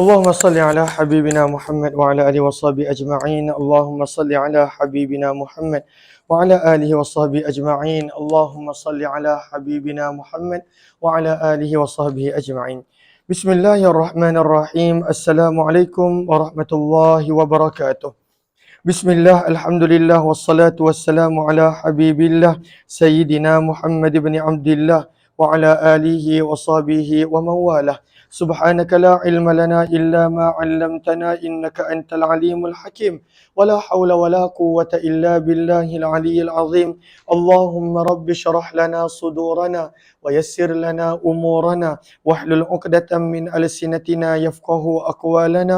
اللهم صل على حبيبنا محمد وعلى آله وصحبه أجمعين. اللهم صل على حبيبنا محمد وعلى آله وصحبه أجمعين. اللهم صل على حبيبنا محمد وعلى آله وصحبه أجمعين. بسم الله الرحمن الرحيم. السلام عليكم ورحمة الله وبركاته. بسم الله الحمد لله والصلاة والسلام على حبيب الله سيدنا محمد بن عبد الله وعلى آله وصحبه ومن والاه. سبحانك لا علم لنا إلا ما علمتنا إنك أنت العليم الحكيم ولا حول ولا قوة إلا بالله العلي العظيم. اللهم رب اشرح لنا صدورنا ويسر لنا أمورنا واحلل عقدة من ألسنتنا يفقه أقوالنا.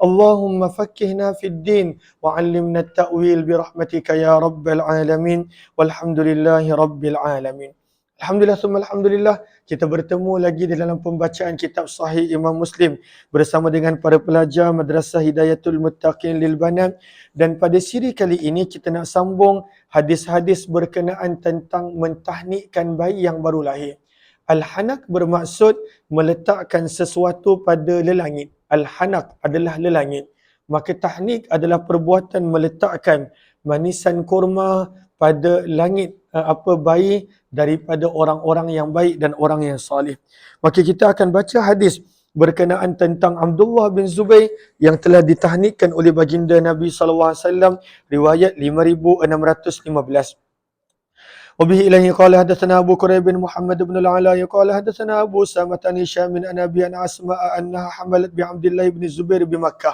اللهم فكهنا في الدين وعلمنا التأويل برحمتك يا رب العالمين والحمد لله رب العالمين. Alhamdulillah summa alhamdulillah, kita bertemu lagi di dalam pembacaan kitab Sahih Imam Muslim bersama dengan para pelajar Madrasah Hidayatul Muttaqin lil Banat, dan pada siri kali ini kita nak sambung hadis-hadis berkenaan tentang mentahnikkan bayi yang baru lahir. Al-hanak bermaksud meletakkan sesuatu pada lelangit. Al-hanak adalah lelangit. Maka tahnik adalah perbuatan meletakkan manisan kurma pada langit bayi daripada orang-orang yang baik dan orang yang salih. Maka kita akan baca hadis berkenaan tentang Abdullah bin Zubair yang telah ditahnikkan oleh baginda Nabi SAW, riwayat 5615. وبه إليه قال حدثنا أبو كريب بن محمد بن العلاء قال حدثنا أبو أسامة عن هشام عن أبي عن أسماء أنها حملت بعبد الله بن الزبير بمكة.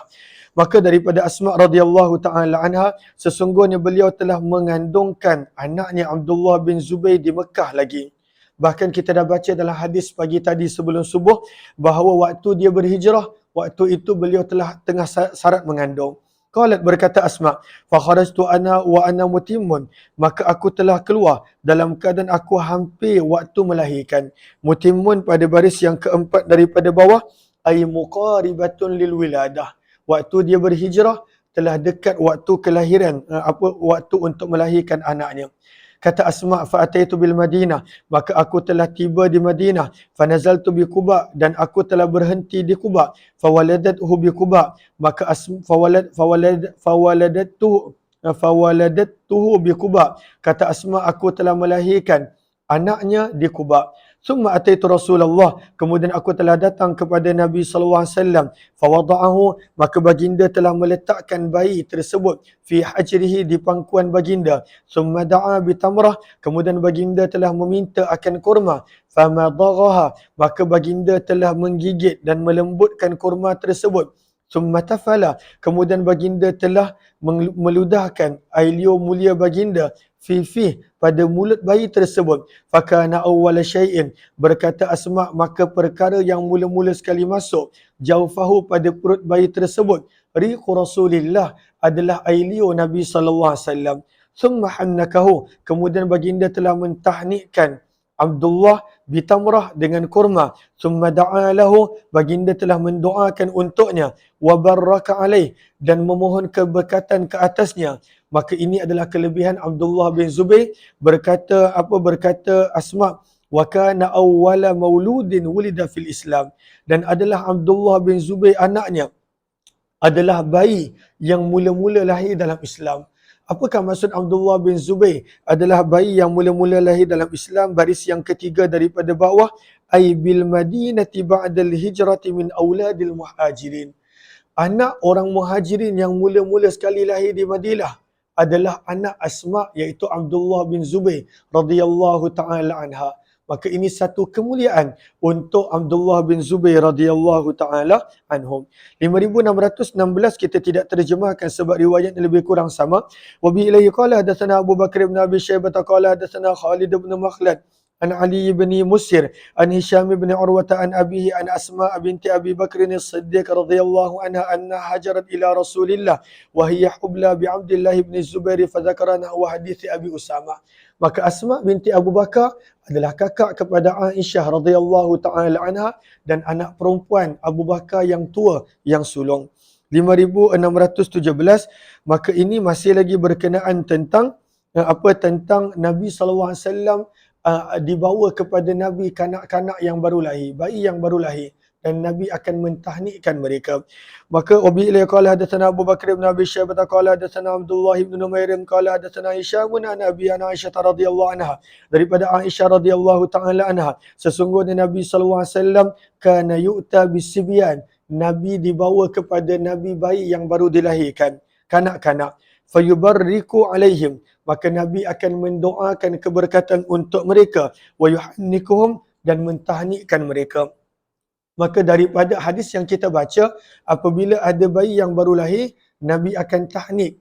Maka daripada Asma radhiyallahu taala anha, sesungguhnya beliau telah mengandungkan anaknya Abdullah bin Zubair di Mekah lagi. Bahkan kita dah baca dalam hadis pagi tadi sebelum subuh bahawa waktu dia berhijrah, waktu itu beliau telah tengah syarat mengandung. Qalat, berkata Asma, fa kharajtu ana wa ana mutimmun, maka aku telah keluar dalam keadaan aku hampir waktu melahirkan. Mutimmun pada baris yang keempat daripada bawah, ay muqaribatun lil wiladah. Waktu dia berhijrah telah dekat waktu kelahiran, waktu untuk melahirkan anaknya. Kata Asma, fa ataitu bil Madinah, maka aku telah tiba di Madinah. Fa nazaltu bi Quba, dan aku telah berhenti di Quba. Fa waladathu bi Quba, maka fawaladattuhu bi Quba. Kata Asma, aku telah melahirkan anaknya di Quba. Summa ataitu Rasulullah, kemudian aku telah datang kepada Nabi sallallahu alaihi wasallam. Fa wada'ahu, maka baginda telah meletakkan bayi tersebut fi hajrihi, di pangkuan baginda. Summa da'a bi tamrah, kemudian baginda telah meminta akan kurma. Fa madaghaha, maka baginda telah menggigit dan melembutkan kurma tersebut. Summa tafala, kemudian baginda telah meludahkan ailio mulia baginda fi pada mulut bayi tersebut. Fakana awwala syai'in, berkata Asma, maka perkara yang mula-mula sekali masuk jaufahu, pada perut bayi tersebut, riqu Rasulillah, adalah ailio Nabi sallallahu alaihi wasallam. Thumma hannakahu, kemudian baginda telah mentahnikkan Abdullah bitamrah dengan kurma. Thumma da'a lahu, baginda telah mendoakan untuknya. Wa baraka alaih, dan memohon keberkatan ke atasnya. Maka ini adalah kelebihan Abdullah bin Zubair. Berkata Asma, wa kana awwala mauludin wulida fil Islam, dan adalah Abdullah bin Zubair anaknya adalah bayi yang mula-mula lahir dalam Islam. Apakah maksud Abdullah bin Zubair adalah bayi yang mula-mula lahir dalam Islam? Baris yang ketiga daripada bawah, ay bil madinati ba'dal hijrati min auladil muhajirin. Anak orang muhajirin yang mula-mula sekali lahir di Madinah adalah anak Asma, iaitu Abdullah bin Zubair radhiyallahu taala anha. Maka ini satu kemuliaan untuk Abdullah bin Zubair radhiyallahu taala anhum. 5616 kita tidak terjemahkan sebab riwayatnya lebih kurang sama. Wa bi ilaihi qala hadatsana Abu Bakar bin Abi Syaibah qala hadatsana Khalid bin Makhlad an Ali bin Musir an Hisham bin Urwah an abihi an Asma binti Abi Bakr as-Siddiq radhiyallahu anha anna hajarat ila Rasulillah wa hiya hubla bi Abdullah bin Zubair fa dzakarana wa hadits Abi Usama. Maka Asma binti Abu Bakar adalah kakak kepada Aisyah radhiyallahu taala anha dan anak perempuan Abu Bakar yang tua yang sulung. 5617, maka ini masih lagi berkenaan tentang tentang Nabi sallallahu alaihi wasallam dibawa kepada Nabi kanak-kanak yang baru lahir, bayi yang baru lahir. dan Nabi akan mentahnikkan mereka. Maka wabi ilaihi qala hadatsana Abu Bakar bin Abi Syaibah qala hadatsana Abdullah bin Numair qala hadatsana Hisham an Abi Aisyah radhiyallahu anha, daripada Aisyah radhiyallahu taala anha, sesungguhnya Nabi sallallahu alaihi wasallam kana yu'ta bisibyan, Nabi dibawa kepada Nabi bayi yang baru dilahirkan, kanak-kanak, fayubarriku alaihim, maka Nabi akan mendoakan keberkatan untuk mereka, wa yuhannikuhum, dan mentahnikkan mereka. Maka daripada hadis yang kita baca, apabila ada bayi yang baru lahir, Nabi akan tahnik,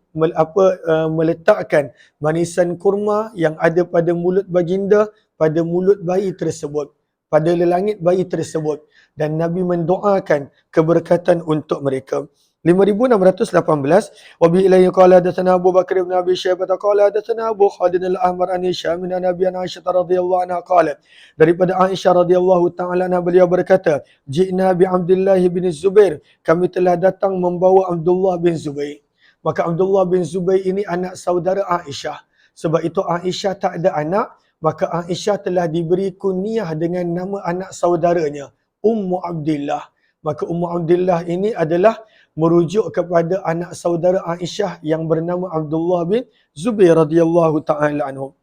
meletakkan manisan kurma yang ada pada mulut baginda, pada mulut bayi tersebut, pada lelangit bayi tersebut, dan Nabi mendoakan keberkatan untuk mereka. 5618 wa bi ilayhi qala hadatsana Abu Bakar bin Abi Syaibah qala hadatsana Abu Khalid al-Ahmar an Hisham min Nabi Aisyah radhiyallahu anha qalat, daripada Aisyah radhiyallahu taala anha beliau berkata, ji'na bi Abdullah bin Zubair, kami telah datang membawa Abdullah bin Zubair. Maka Abdullah bin Zubair ini anak saudara Aisyah. Sebab itu Aisyah tak ada anak, maka Aisyah telah diberi kunyah dengan nama anak saudaranya, Ummu Abdillah. Maka Ummu Abdillah ini adalah merujuk kepada anak saudara Aisyah yang bernama Abdullah bin Zubair radhiyallahu taala anhu.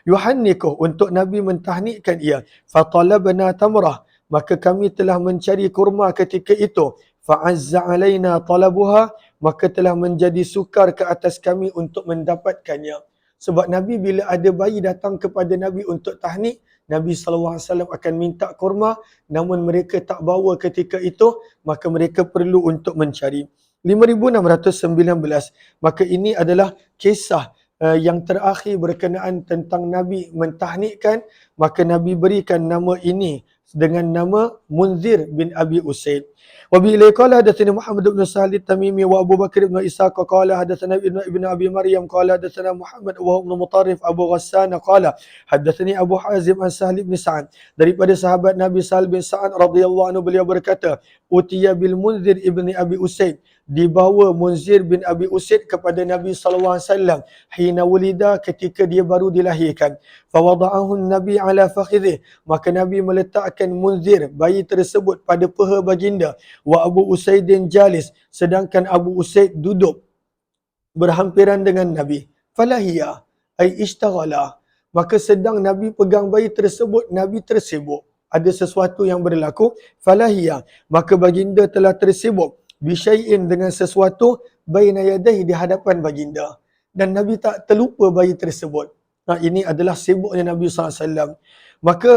Yuhannikuh, untuk Nabi mentahnikkan ia. Fatalabna tamrah, maka kami telah mencari kurma ketika itu. Fa'azza alaina talabuha, maka telah menjadi sukar ke atas kami untuk mendapatkannya. Sebab Nabi bila ada bayi datang kepada Nabi untuk tahnik, Nabi SAW akan minta kurma, namun mereka tak bawa ketika itu, maka mereka perlu untuk mencari. 5619, maka ini adalah kisah yang terakhir berkenaan tentang Nabi mentahnikkan, maka Nabi berikan nama ini dengan nama Munzir bin Abi Usaid. Wa bi ilaihi qala hadatsana Muhammad bin Sa'id Tamimi wa Abu Bakar bin Ishaq qala hadatsana Ibn Abi Maryam qala hadatsana Muhammad wa Ibn Mutarrif Abu Ghassan qala hadatsani Abu Hazim an Sahal bin Sa'ad, daripada sahabat Nabi Sahal bin Sa'ad radhiyallahu anhu, beliau berkata, utiya bil Munzir ibni Abi Usaid, dibawa Munzir bin Abi Usaid kepada Nabi SAW hina wulida, ketika dia baru dilahirkan. Fawada'ahu Nabi ala fakhidih, maka Nabi meletakkan Munzir, bayi tersebut, pada peha baginda. Wa Abu Usaidin jalis, sedangkan Abu Usaid duduk berhampiran dengan Nabi. Falahiyah ay ishtaghala, maka sedang Nabi pegang bayi tersebut, Nabi tersibuk, ada sesuatu yang berlaku. Falahiyah, maka baginda telah tersibuk, bisyai'in, dengan sesuatu, baina yadayhi, di hadapan baginda, dan Nabi tak terlupa bayi tersebut. Ini adalah sibuknya Nabi SAW. Maka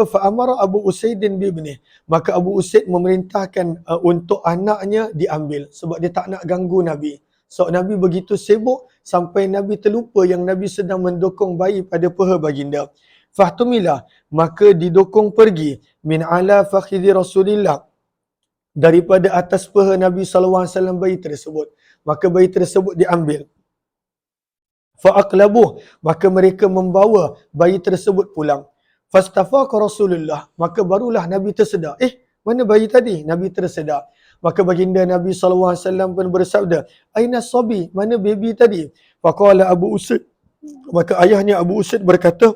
fa'amara Abu Usaidin bibnih, maka Abu Usaid memerintahkan untuk anaknya diambil, sebab dia tak nak ganggu Nabi. So Nabi begitu sibuk sampai Nabi terlupa yang Nabi sedang mendokong bayi pada peha baginda. Fahtumilah, maka didokong pergi, min ala fakhidhi Rasulillah, daripada atas peha Nabi SAW bayi tersebut. Maka bayi tersebut diambil. Fa'aqlabuh, maka mereka membawa bayi tersebut pulang. Fastafaqa Rasulullah, maka barulah Nabi tersedar. Mana bayi tadi? Nabi tersedar. Maka baginda Nabi SAW pun bersabda, aina sabi, mana baby tadi? Faqala Abu Usaid, maka ayahnya Abu Usaid berkata,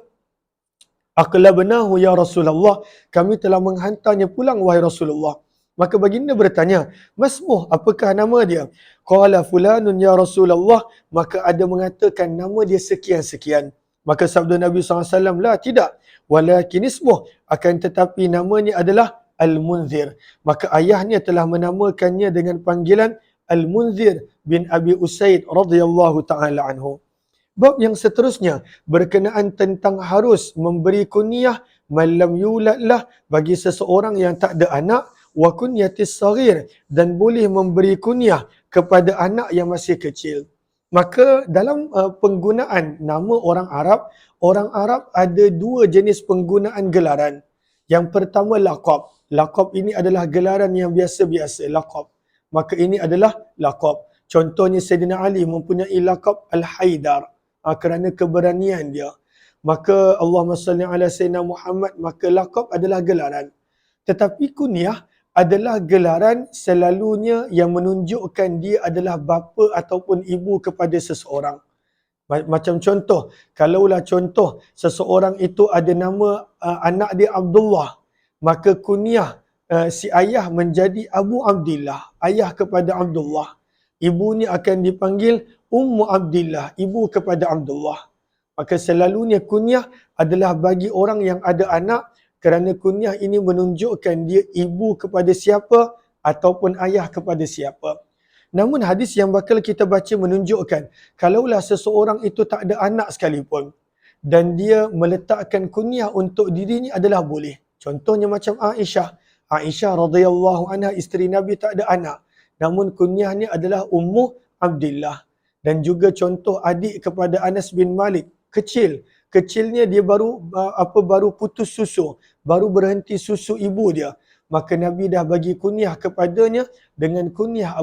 aqlabnahu ya Rasulullah, kami telah menghantarnya pulang wahai Rasulullah. Maka baginda bertanya, masmuh, apakah nama dia? Qala fulanun ya Rasulullah, maka ada mengatakan nama dia sekian-sekian. Maka sabda Nabi SAW, la, tidak, walakin ismuh, akan tetapi namanya adalah Al-Munzir. Maka ayahnya telah menamakannya dengan panggilan Al-Munzir bin Abi Usaid radhiyallahu ta'ala anhu. Bab yang seterusnya berkenaan tentang harus memberi kunyah malam yuladlah, bagi seseorang yang tak ada anak, wa kunyatis saghir, dan boleh memberi kunyah kepada anak yang masih kecil. Maka dalam penggunaan nama orang Arab ada dua jenis penggunaan gelaran. Yang pertama laqab. Laqab ini adalah gelaran yang biasa-biasa, laqab. Maka ini adalah laqab. Contohnya Sayyidina Ali mempunyai laqab Al-Haidar, kerana keberanian dia. Maka Allahumma salli ala Sayyidina Muhammad, maka laqab adalah gelaran. Tetapi kunyah adalah gelaran selalunya yang menunjukkan dia adalah bapa ataupun ibu kepada seseorang. Macam contoh, kalaulah contoh seseorang itu ada nama anak dia Abdullah, maka kunyah si ayah menjadi Abu Abdillah, ayah kepada Abdullah. Ibu ni akan dipanggil Ummu Abdillah, ibu kepada Abdullah. Maka selalunya kunyah adalah bagi orang yang ada anak, kerana kunyah ini menunjukkan dia ibu kepada siapa ataupun ayah kepada siapa. Namun hadis yang bakal kita baca menunjukkan, kalaulah seseorang itu tak ada anak sekalipun dan dia meletakkan kunyah untuk dirinya adalah boleh. Contohnya macam Aisyah. Aisyah radhiyallahu anha, isteri Nabi, tak ada anak. Namun kunyahnya adalah Ummu Abdillah. Dan juga contoh adik kepada Anas bin Malik, kecilnya dia baru putus susu, baru berhenti susu ibu dia. Maka Nabi dah bagi kunyah kepadanya dengan kunyah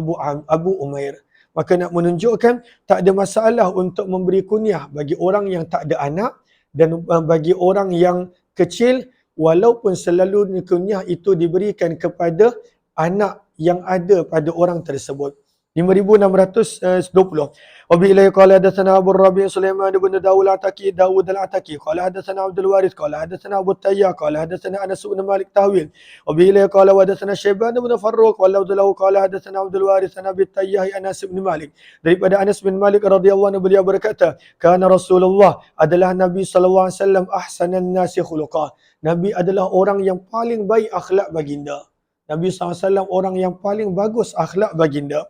Abu Umair. Maka nak menunjukkan tak ada masalah untuk memberi kunyah bagi orang yang tak ada anak dan bagi orang yang kecil, walaupun selalu kunyah itu diberikan kepada anak yang ada pada orang tersebut. 5620. Wabillahi qala hadatsana Abu Rabi' Sulaiman bin Dawud al-Ataki qala hadatsana Abdul Waris qala hadatsana Abu Tayyah qala hadatsana Anas bin Malik Tahwil. Wabillahi qala hadatsana Syaiban bin Farruq qala Abdullah qala hadatsana Abdul Waris an Abi Tayyah Anas bin Malik. Daripada Anas bin Malik radhiyallahu anhu, beliau berkata, kana Rasulullah, adalah Nabi sallallahu alaihi wasallam, ahsanan nasi khuluqa. Nabi adalah orang yang paling baik akhlak baginda. Nabi SAW orang yang paling bagus akhlak baginda.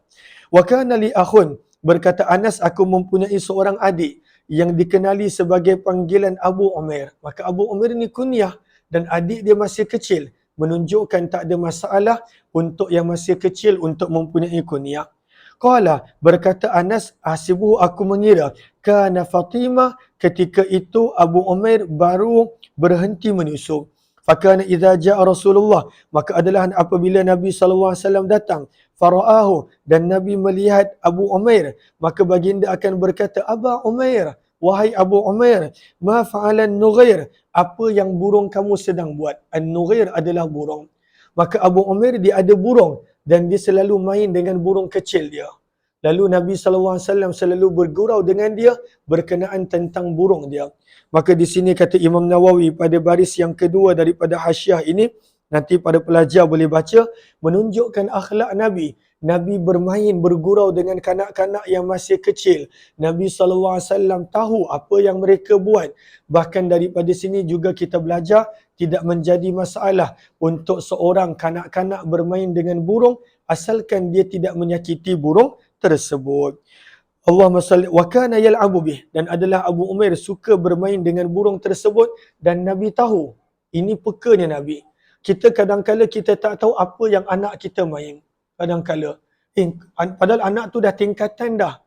Wa kana li akhun, berkata Anas, aku mempunyai seorang adik yang dikenali sebagai panggilan Abu Umair. Maka Abu Umair ni kunyah dan adik dia masih kecil, menunjukkan tak ada masalah untuk yang masih kecil untuk mempunyai kunyah. Qala, berkata Anas, asibu, aku mengira, kana Fatimah, ketika itu Abu Umair baru berhenti menyusu. Fakana idza jaa Rasulullah, maka adalah apabila Nabi SAW datang, faraahu, dan Nabi melihat Abu Umair, maka baginda akan berkata, Aba Umair, wahai Abu Umair, ma fa'alan Nughair, apa yang burung kamu sedang buat? An-Nughair adalah burung. Maka Abu Umair dia ada burung dan dia selalu main dengan burung kecil dia. Lalu Nabi SAW selalu bergurau dengan dia berkenaan tentang burung dia. Maka di sini kata Imam Nawawi pada baris yang kedua daripada hasyiah ini, nanti pada pelajar boleh baca, menunjukkan akhlak Nabi. Nabi bermain, bergurau dengan kanak-kanak yang masih kecil. Nabi SAW tahu apa yang mereka buat. Bahkan daripada sini juga kita belajar, tidak menjadi masalah untuk seorang kanak-kanak bermain dengan burung, asalkan dia tidak menyakiti burung tersebut. Allahumma salli wa kana yal'abu bih, dan adalah Abu Umair suka bermain dengan burung tersebut dan Nabi tahu. Ini pekanya Nabi. Kita kadang-kala kita tak tahu apa yang anak kita main. Kadang-kala padahal anak tu dah tingkatan dah.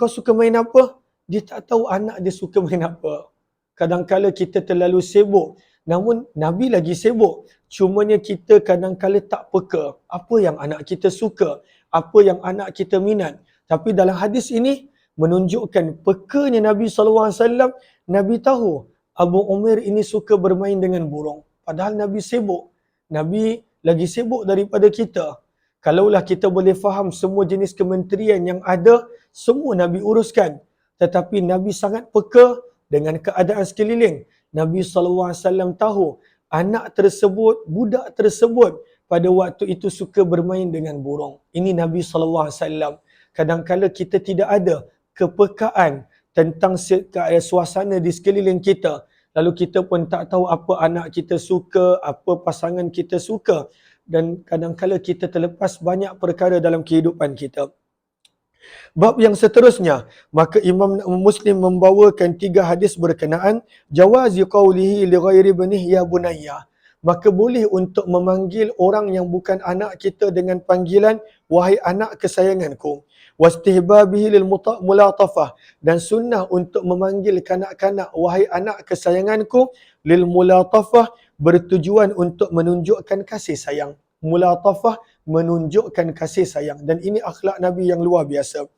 Kau suka main apa? Dia tak tahu anak dia suka main apa. Kadang-kala kita terlalu sibuk. Namun Nabi lagi sibuk. Cumanya kita kadang-kala tak peka apa yang anak kita suka, apa yang anak kita minat. Tapi dalam hadis ini menunjukkan pekanya Nabi SAW. Nabi tahu Abu Umair ini suka bermain dengan burung. Padahal Nabi sibuk. Nabi lagi sibuk daripada kita. Kalaulah kita boleh faham semua jenis kementerian yang ada, semua Nabi uruskan. Tetapi Nabi sangat peka dengan keadaan sekeliling. Nabi SAW tahu anak tersebut, budak tersebut pada waktu itu suka bermain dengan burung. Ini Nabi SAW. Kadang-kala kita tidak ada kepekaan tentang suasana di sekeliling kita. Lalu kita pun tak tahu apa anak kita suka, apa pasangan kita suka. Dan kadang-kala kita terlepas banyak perkara dalam kehidupan kita. Bab yang seterusnya, maka Imam Muslim membawakan 3 hadis berkenaan jawazi qawlihi li ghairi banih ya bunayya. Maka boleh untuk memanggil orang yang bukan anak kita dengan panggilan wahai anak kesayanganku. Wastihbabihi lil mulatafah, dan sunnah untuk memanggil kanak-kanak wahai anak kesayanganku, lil mulatafah, bertujuan untuk menunjukkan kasih sayang. Mulatafah, menunjukkan kasih sayang, dan ini akhlak Nabi yang luar biasa.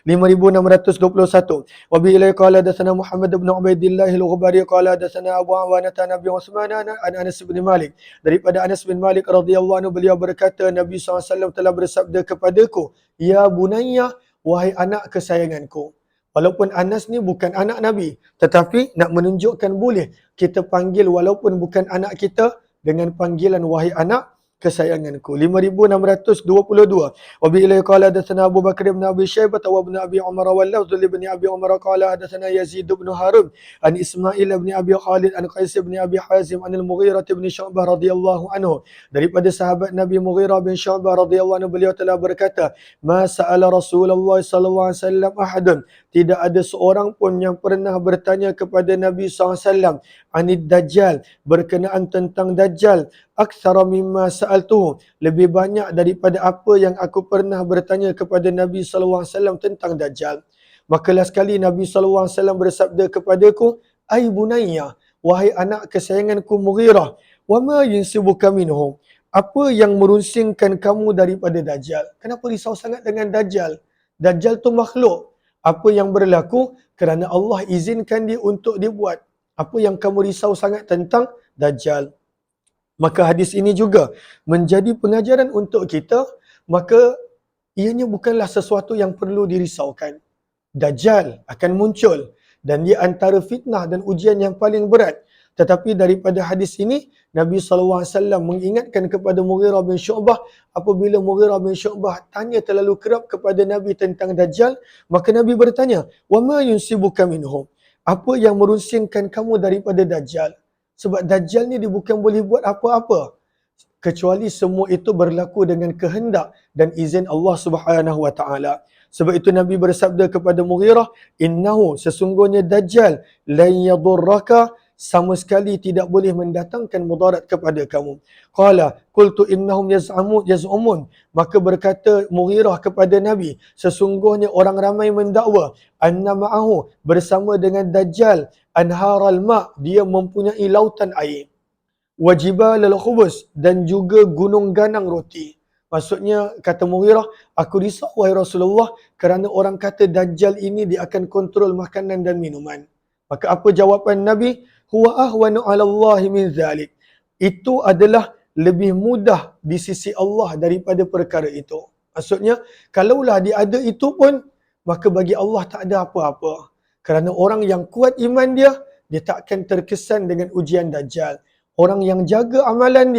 5621. Wa bi ilai qala hadatsana Muhammad bin Ubaidillah al-Ghubari qala hadatsana Abu Awanah Nabi Utsman an Anas bin Malik. Daripada Anas bin Malik radhiyallahu anhu, beliau berkata Nabi SAW telah bersabda kepadaku, ya bunayya, wahai anak kesayanganku. Walaupun Anas ni bukan anak Nabi, tetapi nak menunjukkan boleh kita panggil walaupun bukan anak kita dengan panggilan wahai anak. kesayanganku. 5622. Wa bi ilaihi qala hadatsana Abu Bakar bin Abi Syaibah wa ibn Abi Umar wa lafdhu li ibn Abi Umar qala hadatsana Yazid bin Harun an Ismail bin Abi Khalid an Qais bin Abi Hazim an Al-Mughirah bin Syu'bah radhiyallahu anhu. Daripada sahabat Nabi Mughirah bin Syu'bah radhiyallahu anhu, beliau telah berkata, "Ma sa'ala Rasulullah sallallahu alaihi wasallam ahadun." Tidak ada seorang pun yang pernah bertanya kepada Nabi SAW anid Dajjal, berkenaan tentang Dajjal, aktsara mimma sa'altuhu, lebih banyak daripada apa yang aku pernah bertanya kepada Nabi SAW tentang Dajjal. Maka last kali Nabi SAW bersabda kepadaku, "Ai bunayya, wahai anak kesayanganku Mughirah, wa ma yunsibuka minhu." Apa yang merunsingkan kamu daripada Dajjal? Kenapa risau sangat dengan Dajjal? Dajjal tu makhluk. Apa yang berlaku? Kerana Allah izinkan dia untuk dibuat. Apa yang kamu risau sangat tentang Dajjal? Maka hadis ini juga menjadi pengajaran untuk kita, maka ianya bukanlah sesuatu yang perlu dirisaukan. Dajjal akan muncul dan dia antara fitnah dan ujian yang paling berat. Tetapi daripada hadis ini, Nabi SAW mengingatkan kepada Mughirah bin Syu'bah, apabila Mughirah bin Syu'bah tanya terlalu kerap kepada Nabi tentang Dajjal, maka Nabi bertanya, "Wa ma yunsibuka minhu?" Apa yang merunsingkan kamu daripada Dajjal? Sebab Dajjal ni dia bukan boleh buat apa-apa, kecuali semua itu berlaku dengan kehendak dan izin Allah Subhanahu wa taala. Sebab itu Nabi bersabda kepada Mughirah, "Innahu, sesungguhnya Dajjal lan yadurraka, sama sekali tidak boleh mendatangkan mudarat kepada kamu." Qala qultu innahum yaz'umun, maka berkata Mughirah kepada Nabi, sesungguhnya orang ramai mendakwa, anna ma'ahu, bersama dengan Dajjal, anharal ma', dia mempunyai lautan air, wajibal al-khubus, dan juga gunung ganang roti. Maksudnya, kata Mughirah, aku risau wahai Rasulullah kerana orang kata Dajjal ini dia akan kontrol makanan dan minuman. Maka apa jawapan Nabi? Huwa ahwanu 'ala Allah min zalik. Itu adalah lebih mudah di sisi Allah daripada perkara itu. Maksudnya, kalaulah dia ada itu pun, maka bagi Allah tak ada apa-apa. Kerana orang yang kuat iman dia tak akan terkesan dengan ujian Dajjal. Orang yang jaga amalan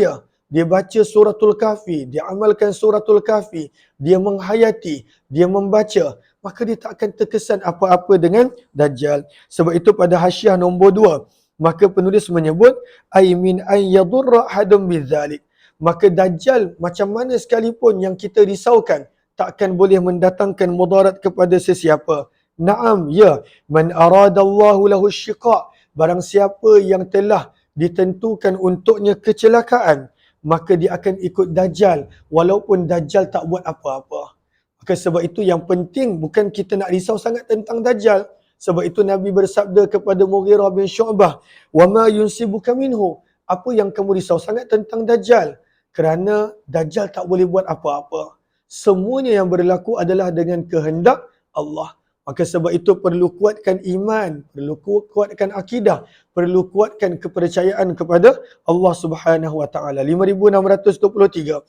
dia baca suratul kahfi, dia amalkan suratul kahfi, dia menghayati, dia membaca, maka dia tak akan terkesan apa-apa dengan Dajjal. Sebab itu pada hasyiah nombor 2, maka penulis menyebut, ay min an yadurra hadum bidzalik. Maka Dajjal macam mana sekalipun yang kita risaukan, tak akan boleh mendatangkan mudarat kepada sesiapa. Naam, ya, man aradallahu lahu syiqa, barang siapa yang telah ditentukan untuknya kecelakaan, maka dia akan ikut Dajjal walaupun Dajjal tak buat apa-apa. Maka sebab itu yang penting bukan kita nak risau sangat tentang Dajjal. Sebab itu Nabi bersabda kepada Mughirah bin Syu'bah, "Wa ma yunsibuka minhu?" Apa yang kamu risau sangat tentang Dajjal? Kerana Dajjal tak boleh buat apa-apa. Semuanya yang berlaku adalah dengan kehendak Allah. Maka sebab itu perlu kuatkan iman, perlu kuatkan akidah, perlu kuatkan kepercayaan kepada Allah Subhanahu wa taala. 5623.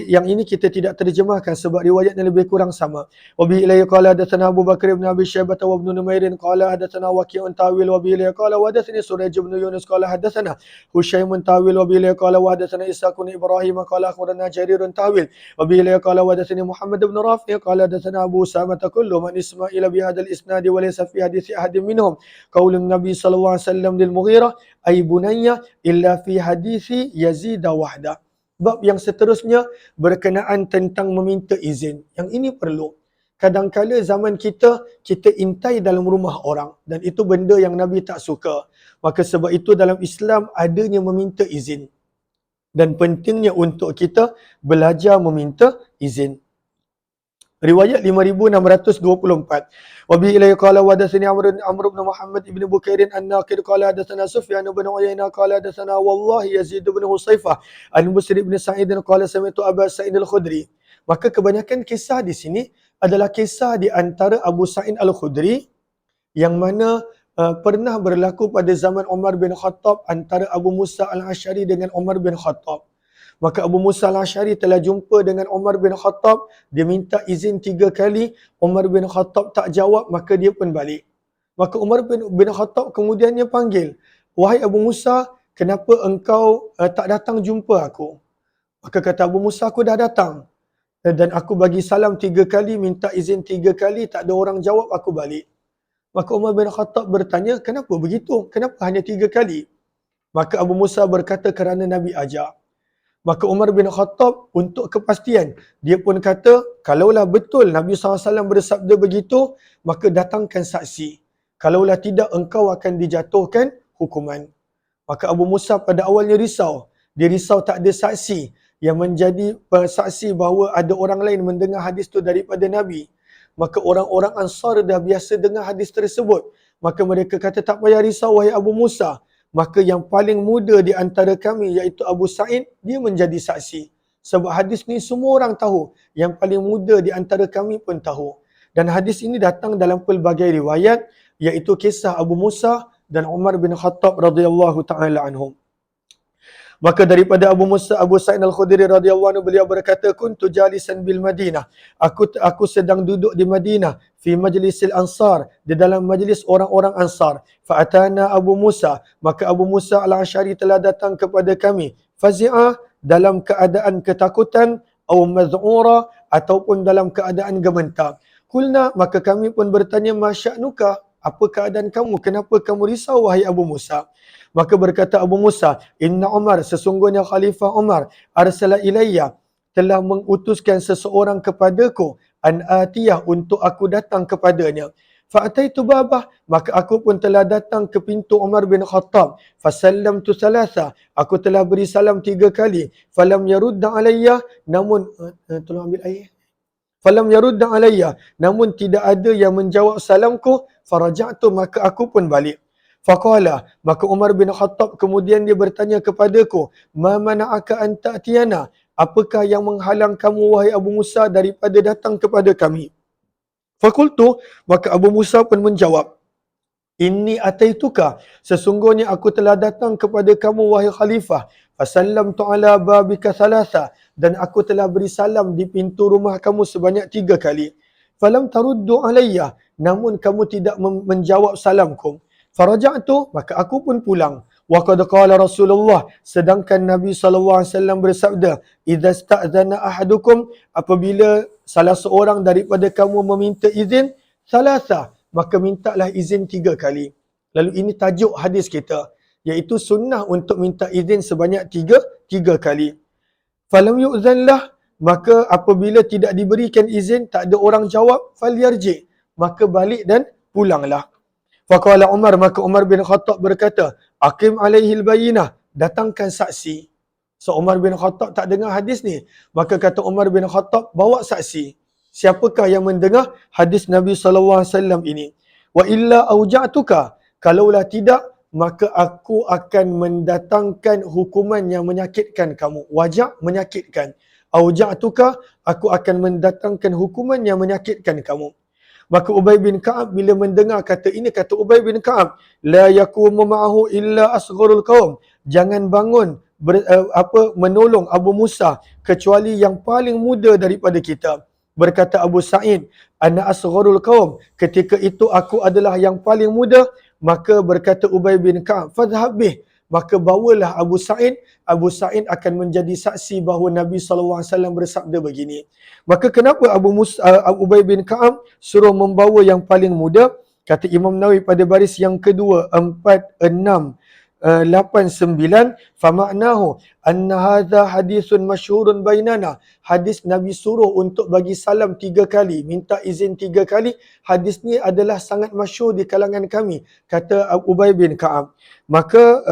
Yang ini kita tidak terjemahkan sebab riwayatnya lebih kurang sama. Wa bi ilayhi qala hadatsana Abu Bakar bin Abi Syaibah wa ibn Numair qala hadatsana Waqi'un tawil wa bi ilayhi qala wa hadatsani Suraj bin Yunus qala hadatsana Hushaimun tawil wa bi ilayhi qala wa hadatsana Ishaq bin Ibrahim qala akhbarana Jarirun tawil wa bi ilayhi qala wa hadatsani Muhammad bin Rafi' qala hadatsana Abu Samah kullu man Ismail بهذا الإسناد وليس في حديث أحد منهم قول النبي صلى الله عليه وسلم للمغيرة أي بني إلا في حديث يزيد وحده. Bab yang seterusnya berkenaan tentang meminta izin. Yang ini perlu. Kadang-kala zaman kita intai dalam rumah orang dan itu benda yang Nabi tak suka. Maka sebab itu dalam Islam adanya meminta izin. Dan pentingnya untuk kita belajar meminta izin. Riwayat 5624. Wa bi ilayhi qala wa hadatsani Amr bin Muhammad ibn Bukair an-Naqid qala hadatsana Sufyan bin Uyainah qala hadatsana wallahi Yazid bin Husaifah al-Musri bin Sa'id qala sami'tu Abu Sa'id al-Khudri. Maka kebanyakan kisah di sini adalah kisah di antara Abu Sa'id al-Khudri yang mana pernah berlaku pada zaman Umar bin Khattab, antara Abu Musa al-Asy'ari dengan Umar bin Khattab. Maka Abu Musa al-Asy'ari telah jumpa dengan Umar bin Khattab, dia minta izin 3 kali, Umar bin Khattab tak jawab, maka dia pun balik. Maka Umar bin Khattab kemudiannya panggil, "Wahai Abu Musa, kenapa engkau tak datang jumpa aku?" Maka kata Abu Musa, aku dah datang. Dan aku bagi salam 3 kali, minta izin 3 kali, tak ada orang jawab, aku balik. Maka Umar bin Khattab bertanya, kenapa begitu? Kenapa hanya 3 kali? Maka Abu Musa berkata, kerana Nabi ajar. Maka Umar bin Khattab untuk kepastian, dia pun kata, kalaulah betul Nabi SAW bersabda begitu, maka datangkan saksi. Kalaulah tidak, engkau akan dijatuhkan hukuman. Maka Abu Musa pada awalnya risau. Dia risau tak ada saksi yang menjadi saksi bahawa ada orang lain mendengar hadis itu daripada Nabi. Maka orang-orang Ansar dah biasa dengar hadis tersebut. Maka mereka kata, tak payah risau wahai Abu Musa. Maka yang paling muda di antara kami iaitu Abu Sa'id, dia menjadi saksi. Sebab hadis ni semua orang tahu. Yang paling muda di antara kami pun tahu. Dan hadis ini datang dalam pelbagai riwayat, iaitu kisah Abu Musa dan Umar bin Khattab radhiyallahu taala anhum. Maka daripada Abu Sa'id Al-Khudri radhiyallahu anhu, beliau berkata, kuntu jalisan bil Madinah. Aku sedang duduk di Madinah fi majlisil Ansar, di dalam majlis orang-orang Ansar. Fa'atana Abu Musa, maka Abu Musa Al-Asy'ari telah datang kepada kami. Fazi'a, dalam keadaan ketakutan, atau maz'ura, ataupun dalam keadaan gementar. Kulna, maka kami pun bertanya, masya'nuka, apa keadaan kamu? Kenapa kamu risau wahai Abu Musa? Maka berkata Abu Musa, inna Umar, sesungguhnya Khalifah Umar, arsala ilayya, telah mengutuskan seseorang kepadaku, an atiyah, untuk aku datang kepadanya. Fa'ataitu babah, maka aku pun telah datang ke pintu Umar bin Khattab. Fasallamtu thalatha, aku telah beri salam 3 kali. Falam yarudda alayya, namun tolong ambil air. Falam yarudda alayya, namun tidak ada yang menjawab salamku. Faraja'tu, maka aku pun balik. Faqala, maka Umar bin Khattab kemudian dia bertanya kepadaku, ma mana'aka an ta'tiyana, apakah yang menghalang kamu wahai Abu Musa daripada datang kepada kami? Fakultu, maka Abu Musa pun menjawab, inni ataituka, sesungguhnya aku telah datang kepada kamu wahai khalifah. Fasallamtu ala babika thalatha, dan aku telah beri salam di pintu rumah kamu sebanyak 3 kali. Falam taruddu alayya, namun kamu tidak menjawab salamku. Faraja'tu, maka aku pun pulang. Wa qad qala Rasulullah, sedangkan Nabi SAW bersabda, idza sta'zana ahadukum, apabila salah seorang daripada kamu meminta izin, thalatha, maka mintalah izin 3 kali. Lalu ini tajuk hadis kita, iaitu sunnah untuk minta izin sebanyak 3 kali. Falam yu'zanlah, maka apabila tidak diberikan izin, tak ada orang jawab, falyarji, maka balik dan pulanglah. Faqala Umar, maka Umar bin Khattab berkata, aqim alaihil bayinah, datangkan saksi. So Umar bin Khattab tak dengar hadis ni. Maka kata Umar bin Khattab, bawa saksi. Siapakah yang mendengar hadis Nabi SAW ini? Wa illa auja'tuka, kalaulah tidak, maka aku akan mendatangkan hukuman yang menyakitkan kamu. Wajak, menyakitkan. Auja'tuka, aku akan mendatangkan hukuman yang menyakitkan kamu. Maka Ubay bin Ka'ab bila mendengar kata ini, kata Ubay bin Ka'ab, la yakumu ma'ahu illa asgharul qaum, jangan bangun menolong Abu Musa kecuali yang paling muda daripada kita. Berkata Abu Sa'id, ana asgharul qaum, ketika itu aku adalah yang paling muda. Maka berkata Ubay bin Ka'ab, fadhhab bih, maka bawalah Abu Sa'id. Abu Sa'id akan menjadi saksi bahawa Nabi SAW bersabda begini. Maka kenapa Ubay bin Ka'ab suruh membawa yang paling muda? Kata Imam Nawawi pada baris yang kedua, 4, 6, 8, 9, famaknahu anna hadha hadithun masyhurun bainana, hadis Nabi suruh untuk bagi salam 3 kali, minta izin 3 kali, hadis ni adalah sangat masyhur di kalangan kami, kata Ubay bin Ka'ab. Maka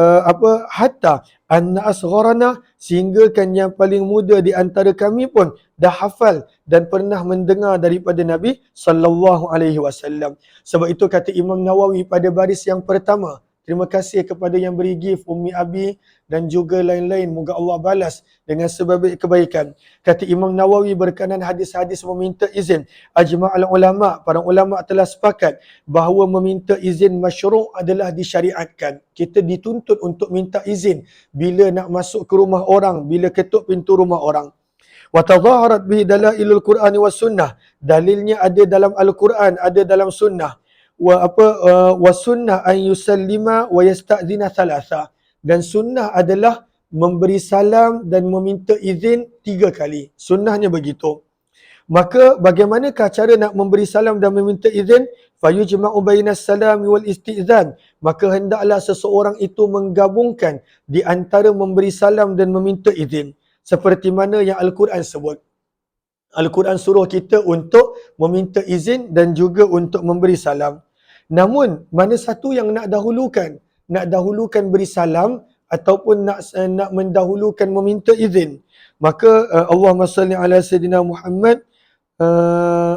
hatta anna asgharana, sehingga kan yang paling muda di antara kami pun dah hafal dan pernah mendengar daripada Nabi sallallahu alaihi wasallam. Sebab itu kata Imam Nawawi pada baris yang pertama, terima kasih kepada yang beri gift Ummi Abi dan juga lain-lain. Moga Allah balas dengan sebaik kebaikan. Kata Imam Nawawi berkenaan hadis-hadis meminta izin. Ajma'al ulama, para ulama telah sepakat bahawa meminta izin masyru' adalah disyariatkan. Kita dituntut untuk minta izin bila nak masuk ke rumah orang, bila ketuk pintu rumah orang. Wa tadhaharat bihi dalailul Qur'ani was sunnah. Dalilnya ada dalam Al-Quran, ada dalam sunnah. Wa sunnah an yusallima wa yasta'zina thalatha, dan sunnah adalah memberi salam dan meminta izin 3 kali. Sunnahnya begitu. Maka bagaimanakah cara nak memberi salam dan meminta izin? Fayujma'u bainas salami wal istizan. Maka hendaklah seseorang itu menggabungkan di antara memberi salam dan meminta izin. Seperti mana yang Al-Quran sebut. Al-Quran suruh kita untuk meminta izin dan juga untuk memberi salam. Namun, mana satu yang nak dahulukan? Nak dahulukan beri salam ataupun nak mendahulukan meminta izin? Maka Allahumma salli ala Sayyidina Muhammad,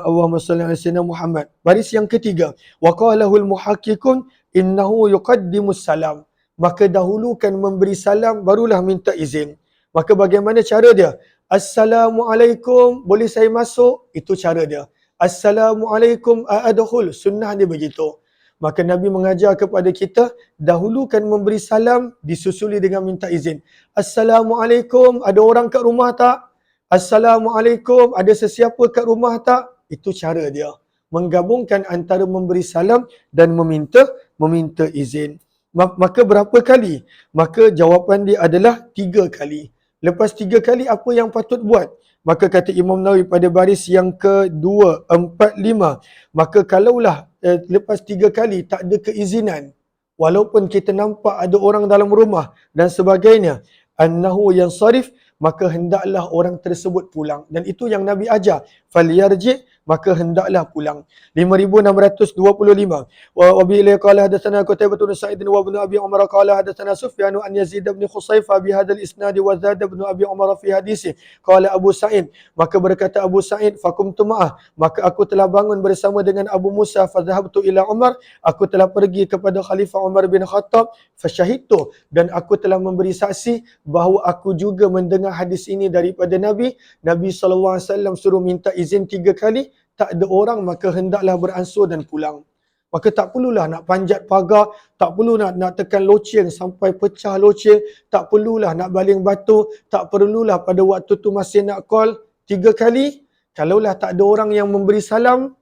Allahumma salli ala Sayyidina Muhammad. Baris yang ketiga, wa qalahul muhakkikun innahu yuqaddimus salam. Maka dahulukan memberi salam barulah minta izin. Maka bagaimana cara dia? Assalamualaikum, boleh saya masuk? Itu cara dia. Assalamualaikum adkhul, sunnah dia begitu. Maka Nabi mengajar kepada kita, dahulukan memberi salam disusuli dengan minta izin. Assalamualaikum, ada orang kat rumah tak? Assalamualaikum, ada sesiapa kat rumah tak? Itu cara dia. Menggabungkan antara memberi salam dan meminta izin. Maka berapa kali? Maka jawapan dia adalah 3 kali. Lepas 3 kali apa yang patut buat? Maka kata Imam Nawawi pada baris yang ke-2, 4, 5. Maka kalaulah lepas 3 kali tak ada keizinan, walaupun kita nampak ada orang dalam rumah dan sebagainya, annahu yansarif, maka hendaklah orang tersebut pulang. Dan itu yang Nabi ajar. Falyarji, maka hendaklah pulang. 5625. Wa bihi qala hadatsana Qutaibah bin Sa'id wa ibn Abi Umar qala hadatsana Sufyan an Yazid bin Khusaifah bi hadzal isnad wa zada ibn Abi Umar fi hadisi. Qala Abu Sa'id, maka berkata Abu Sa'id, faqumtu ma'ah, maka aku telah bangun bersama dengan Abu Musa, fa dhahabtu ila Umar, aku telah pergi kepada Khalifah Umar bin Khattab, fa syahidtu, dan aku telah memberi saksi bahawa aku juga mendengar hadis ini daripada Nabi. Nabi SAW suruh minta izin 3 kali, tak ada orang, maka hendaklah beransur dan pulang. Maka tak perlulah nak panjat pagar, tak perlu nak tekan loceng sampai pecah loceng, tak perlulah nak baling batu, tak perlulah pada waktu tu masih nak call 3 kali. Kalaulah tak ada orang yang memberi salam,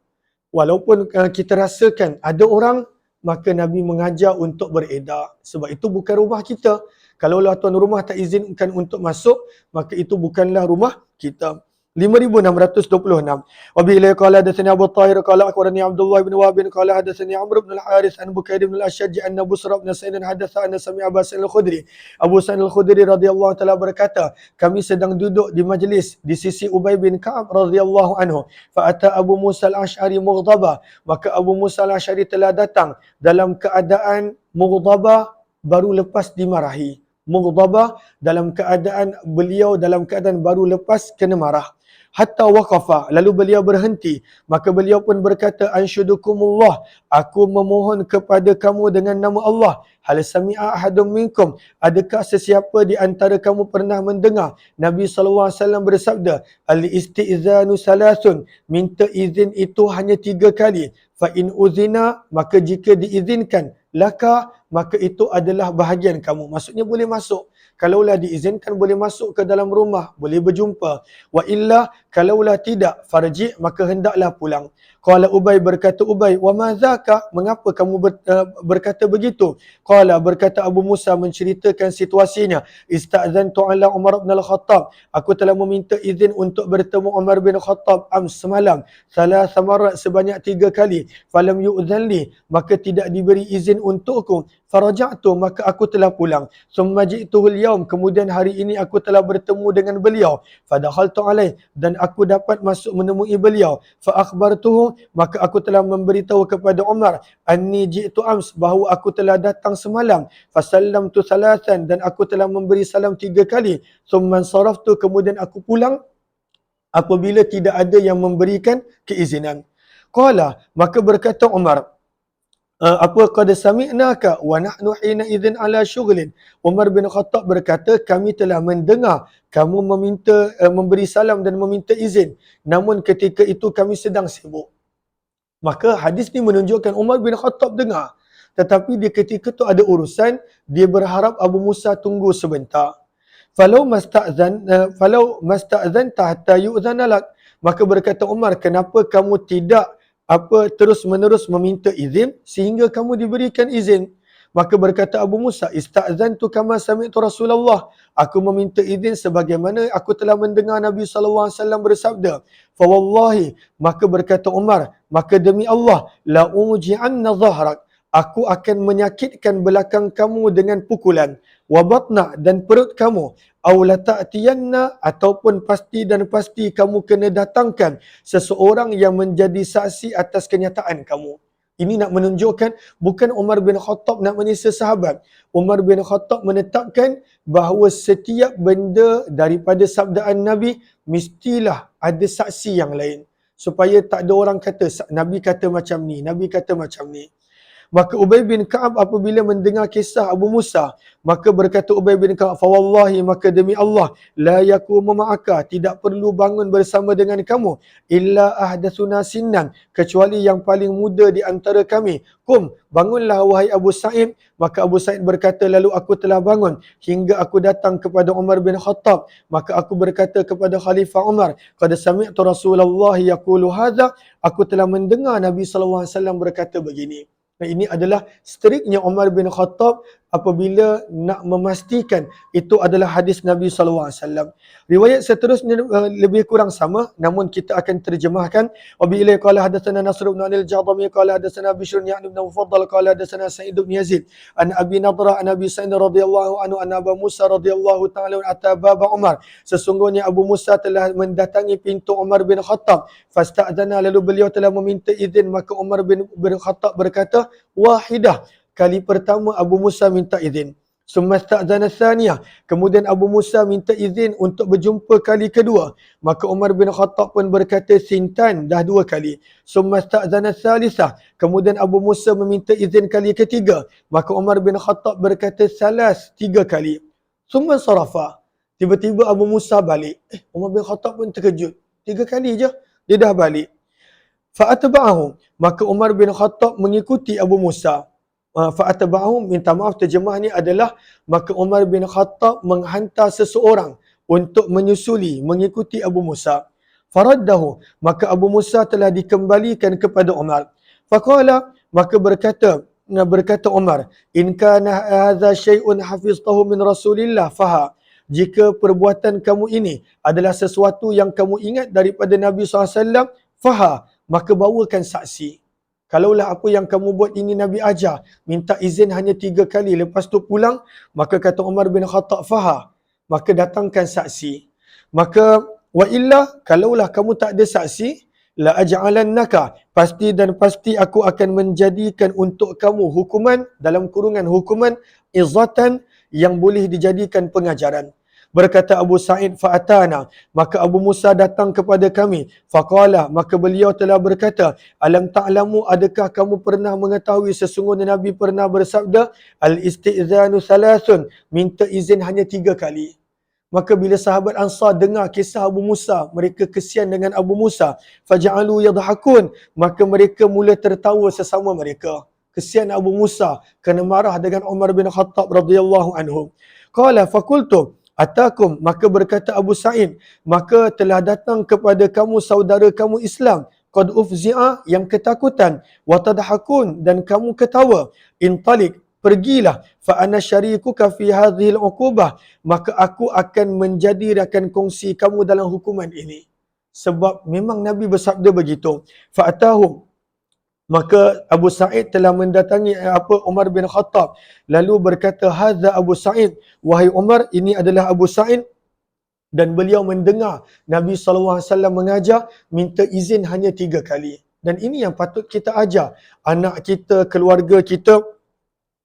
walaupun kita rasakan ada orang, maka Nabi mengajar untuk beredar. Sebab itu bukan rumah kita. Kalaulah tuan rumah tak izinkan untuk masuk, maka itu bukanlah rumah kita. 5626. Wa bihi qala hadatsani Abu Tahir qala akhbarani Abdullah bin Wahb qala hadatsani Amr bin al-Harith an Bukair bin al-Ashaj anna Busra bin Sa'id hadatsa anna sami'a Abu Sa'id al-Khudri. Abu Sa'id al-Khudri radhiyallahu taala berkata, kami sedang duduk di majlis di sisi Ubay bin Ka'ab radhiyallahu anhu. Fa ata Abu Musa al-Asy'ari mughdaba, maka Abu Musa al-Asy'ari telah datang dalam keadaan mughdaba, baru lepas dimarahi. Mughdaba dalam keadaan beliau dalam keadaan baru lepas kena marah. Hatta waqafa, lalu beliau berhenti, maka beliau pun berkata, anshudukumullah, aku memohon kepada kamu dengan nama Allah, hal sami'a ahadum minkum, adakah sesiapa di antara kamu pernah mendengar Nabi SAW bersabda, al-istizanu salasun, minta izin itu hanya 3 kali, fa in uzina, maka jika diizinkan, laka, maka itu adalah bahagian kamu, maksudnya boleh masuk. Kalaulah diizinkan boleh masuk ke dalam rumah, boleh berjumpa. Wa illa, kalaulah tidak, farji, maka hendaklah pulang. Qala Ubay, berkata Ubay, wa ma dzaka, mengapa kamu berkata begitu? Qala, berkata Abu Musa menceritakan situasinya, ista'zantu ala Umar bin al-Khattab, aku telah meminta izin untuk bertemu Umar bin Khattab semalam, salah samarat, sebanyak 3 kali, falam yu'zanli, maka tidak diberi izin untukku, faraja'tu, maka aku telah pulang, summa ji'tuhul yaum, kemudian hari ini aku telah bertemu dengan beliau, fadakhaltu alaih, dan aku dapat masuk menemui beliau, fa akhbartuhu, maka aku telah memberitahu kepada Umar, anni ji'tu ams, bahawa aku telah datang semalam, fasallamtu salasan, dan aku telah memberi salam 3 kali, summa saraftu, kemudian aku pulang apabila tidak ada yang memberikan keizinan. Qala, maka berkata Umar, apa qad sami'naka wa nahnu hina idzin ala syughlin. Umar bin Khattab berkata, kami telah mendengar kamu meminta memberi salam dan meminta izin, namun ketika itu kami sedang sibuk. Maka hadis ni menunjukkan Umar bin Khattab dengar, tetapi di ketika itu ada urusan, dia berharap Abu Musa tunggu sebentar. Falau masta'zanta hatta yu'zana lak, maka berkata Umar, kenapa kamu tidak terus menerus meminta izin sehingga kamu diberikan izin? Maka berkata Abu Musa, ista'zantu kama sami'tu Rasulullah. Aku meminta izin sebagaimana aku telah mendengar Nabi SAW bersabda. Fawallahi, maka berkata Umar, maka demi Allah, la uji'anna zahrak. Aku akan menyakitkan belakang kamu dengan pukulan. Wa batna, dan perut kamu. Aw la ta'tiyanna, ataupun pasti dan pasti kamu kena datangkan seseorang yang menjadi saksi atas kenyataan kamu. Ini nak menunjukkan bukan Umar bin Khattab nak menyiksa sahabat. Umar bin Khattab menetapkan bahawa setiap benda daripada sabdaan Nabi mestilah ada saksi yang lain. Supaya tak ada orang kata Nabi kata macam ni, Nabi kata macam ni. Maka Ubay bin Ka'ab apabila mendengar kisah Abu Musa, maka berkata Ubay bin Ka'ab, "Fawallahi, maka demi Allah, la yakumu ma'aka, tidak perlu bangun bersama dengan kamu, illa ahdatsuna sinnan, kecuali yang paling muda di antara kami. Kum, bangunlah wahai Abu Sa'id." Maka Abu Sa'id berkata, lalu aku telah bangun hingga aku datang kepada Umar bin Khattab. Maka aku berkata kepada Khalifah Umar, "Qad sami'tu Rasulullah yaqulu hadza." Aku telah mendengar Nabi SAW berkata begini. Nah, ini adalah striknya Umar bin Khattab apabila nak memastikan itu adalah hadis Nabi SAW. Riwayat seterusnya lebih kurang sama, namun kita akan terjemahkan. Wabi'ilai qala hadatsana Nasr bin Anil Jadami qala hadatsana Bishr ya'ni bin Mufaddal qala hadatsana Sa'id bin Yazid an Abi Nadra an Abi Sa'id radhiyallahu anhu an Abu Musa radhiyallahu ta'ala ata bab Umar. Sesungguhnya Abu Musa telah mendatangi pintu Umar bin Khattab. Fasta'dzana, lalu beliau telah meminta izin. Maka Umar bin Khattab berkata, wahidah, kali pertama Abu Musa minta izin. Summa sta'zana tsaniyah, kemudian Abu Musa minta izin untuk berjumpa kali kedua. Maka Umar bin Khattab pun berkata sintan, dah 2 kali. Summa sta'zana tsalisah, kemudian Abu Musa meminta izin kali ketiga. Maka Umar bin Khattab berkata salas, 3 kali. Summa sarafa, tiba-tiba Abu Musa balik. Umar bin Khattab pun terkejut. 3 kali je dia dah balik. Fa'atba'ahum, maka Umar bin Khattab mengikuti Abu Musa. Fa'atba'ahum, minta maaf terjemah ni adalah maka Umar bin Khattab menghantar seseorang untuk menyusuli, mengikuti Abu Musa. Faraddahu, maka Abu Musa telah dikembalikan kepada Umar. Faqala, maka berkata Umar, in kana hadza syai'un hafiztahu min Rasulillah faha. Jika perbuatan kamu ini adalah sesuatu yang kamu ingat daripada Nabi SAW, faha, maka bawakan saksi. Kalaulah apa yang kamu buat ini Nabi ajar, minta izin hanya 3 kali, lepas tu pulang, maka kata Umar bin Khattab, faha, maka datangkan saksi. Maka wa illa, kalaulah kamu tak ada saksi, la aj'alannaka, pasti dan pasti aku akan menjadikan untuk kamu hukuman, dalam kurungan hukuman, izatan, yang boleh dijadikan pengajaran. Berkata Abu Sa'id, fa'atana, maka Abu Musa datang kepada kami. Faqala, maka beliau telah berkata, alam ta'lamu, adakah kamu pernah mengetahui sesungguhnya Nabi pernah bersabda, al-isti'zanu salasun, minta izin hanya 3 kali. Maka bila sahabat Ansar dengar kisah Abu Musa, mereka kesian dengan Abu Musa. Faja'alu yadhakun, maka mereka mula tertawa sesama mereka. Kesian Abu Musa kerana marah dengan Umar bin Khattab radhiyallahu anhu. Qala faqultu atakum, maka berkata Abu Sa'id, maka telah datang kepada kamu saudara kamu Islam, qad ufzi'a, yang ketakutan, wa tadhakun, dan kamu ketawa, intalik, pergilah, fa ana syarikuka fi hadhil uqubah, maka aku akan menjadi rakan kongsi kamu dalam hukuman ini. Sebab memang Nabi bersabda begitu. Fa atahum, maka Abu Sa'id telah mendatangi Umar bin Khattab, lalu berkata, hadza Abu Sa'id, wahai Umar, ini adalah Abu Sa'id, dan beliau mendengar Nabi SAW mengajar minta izin hanya 3 kali. Dan ini yang patut kita ajar anak kita, keluarga kita,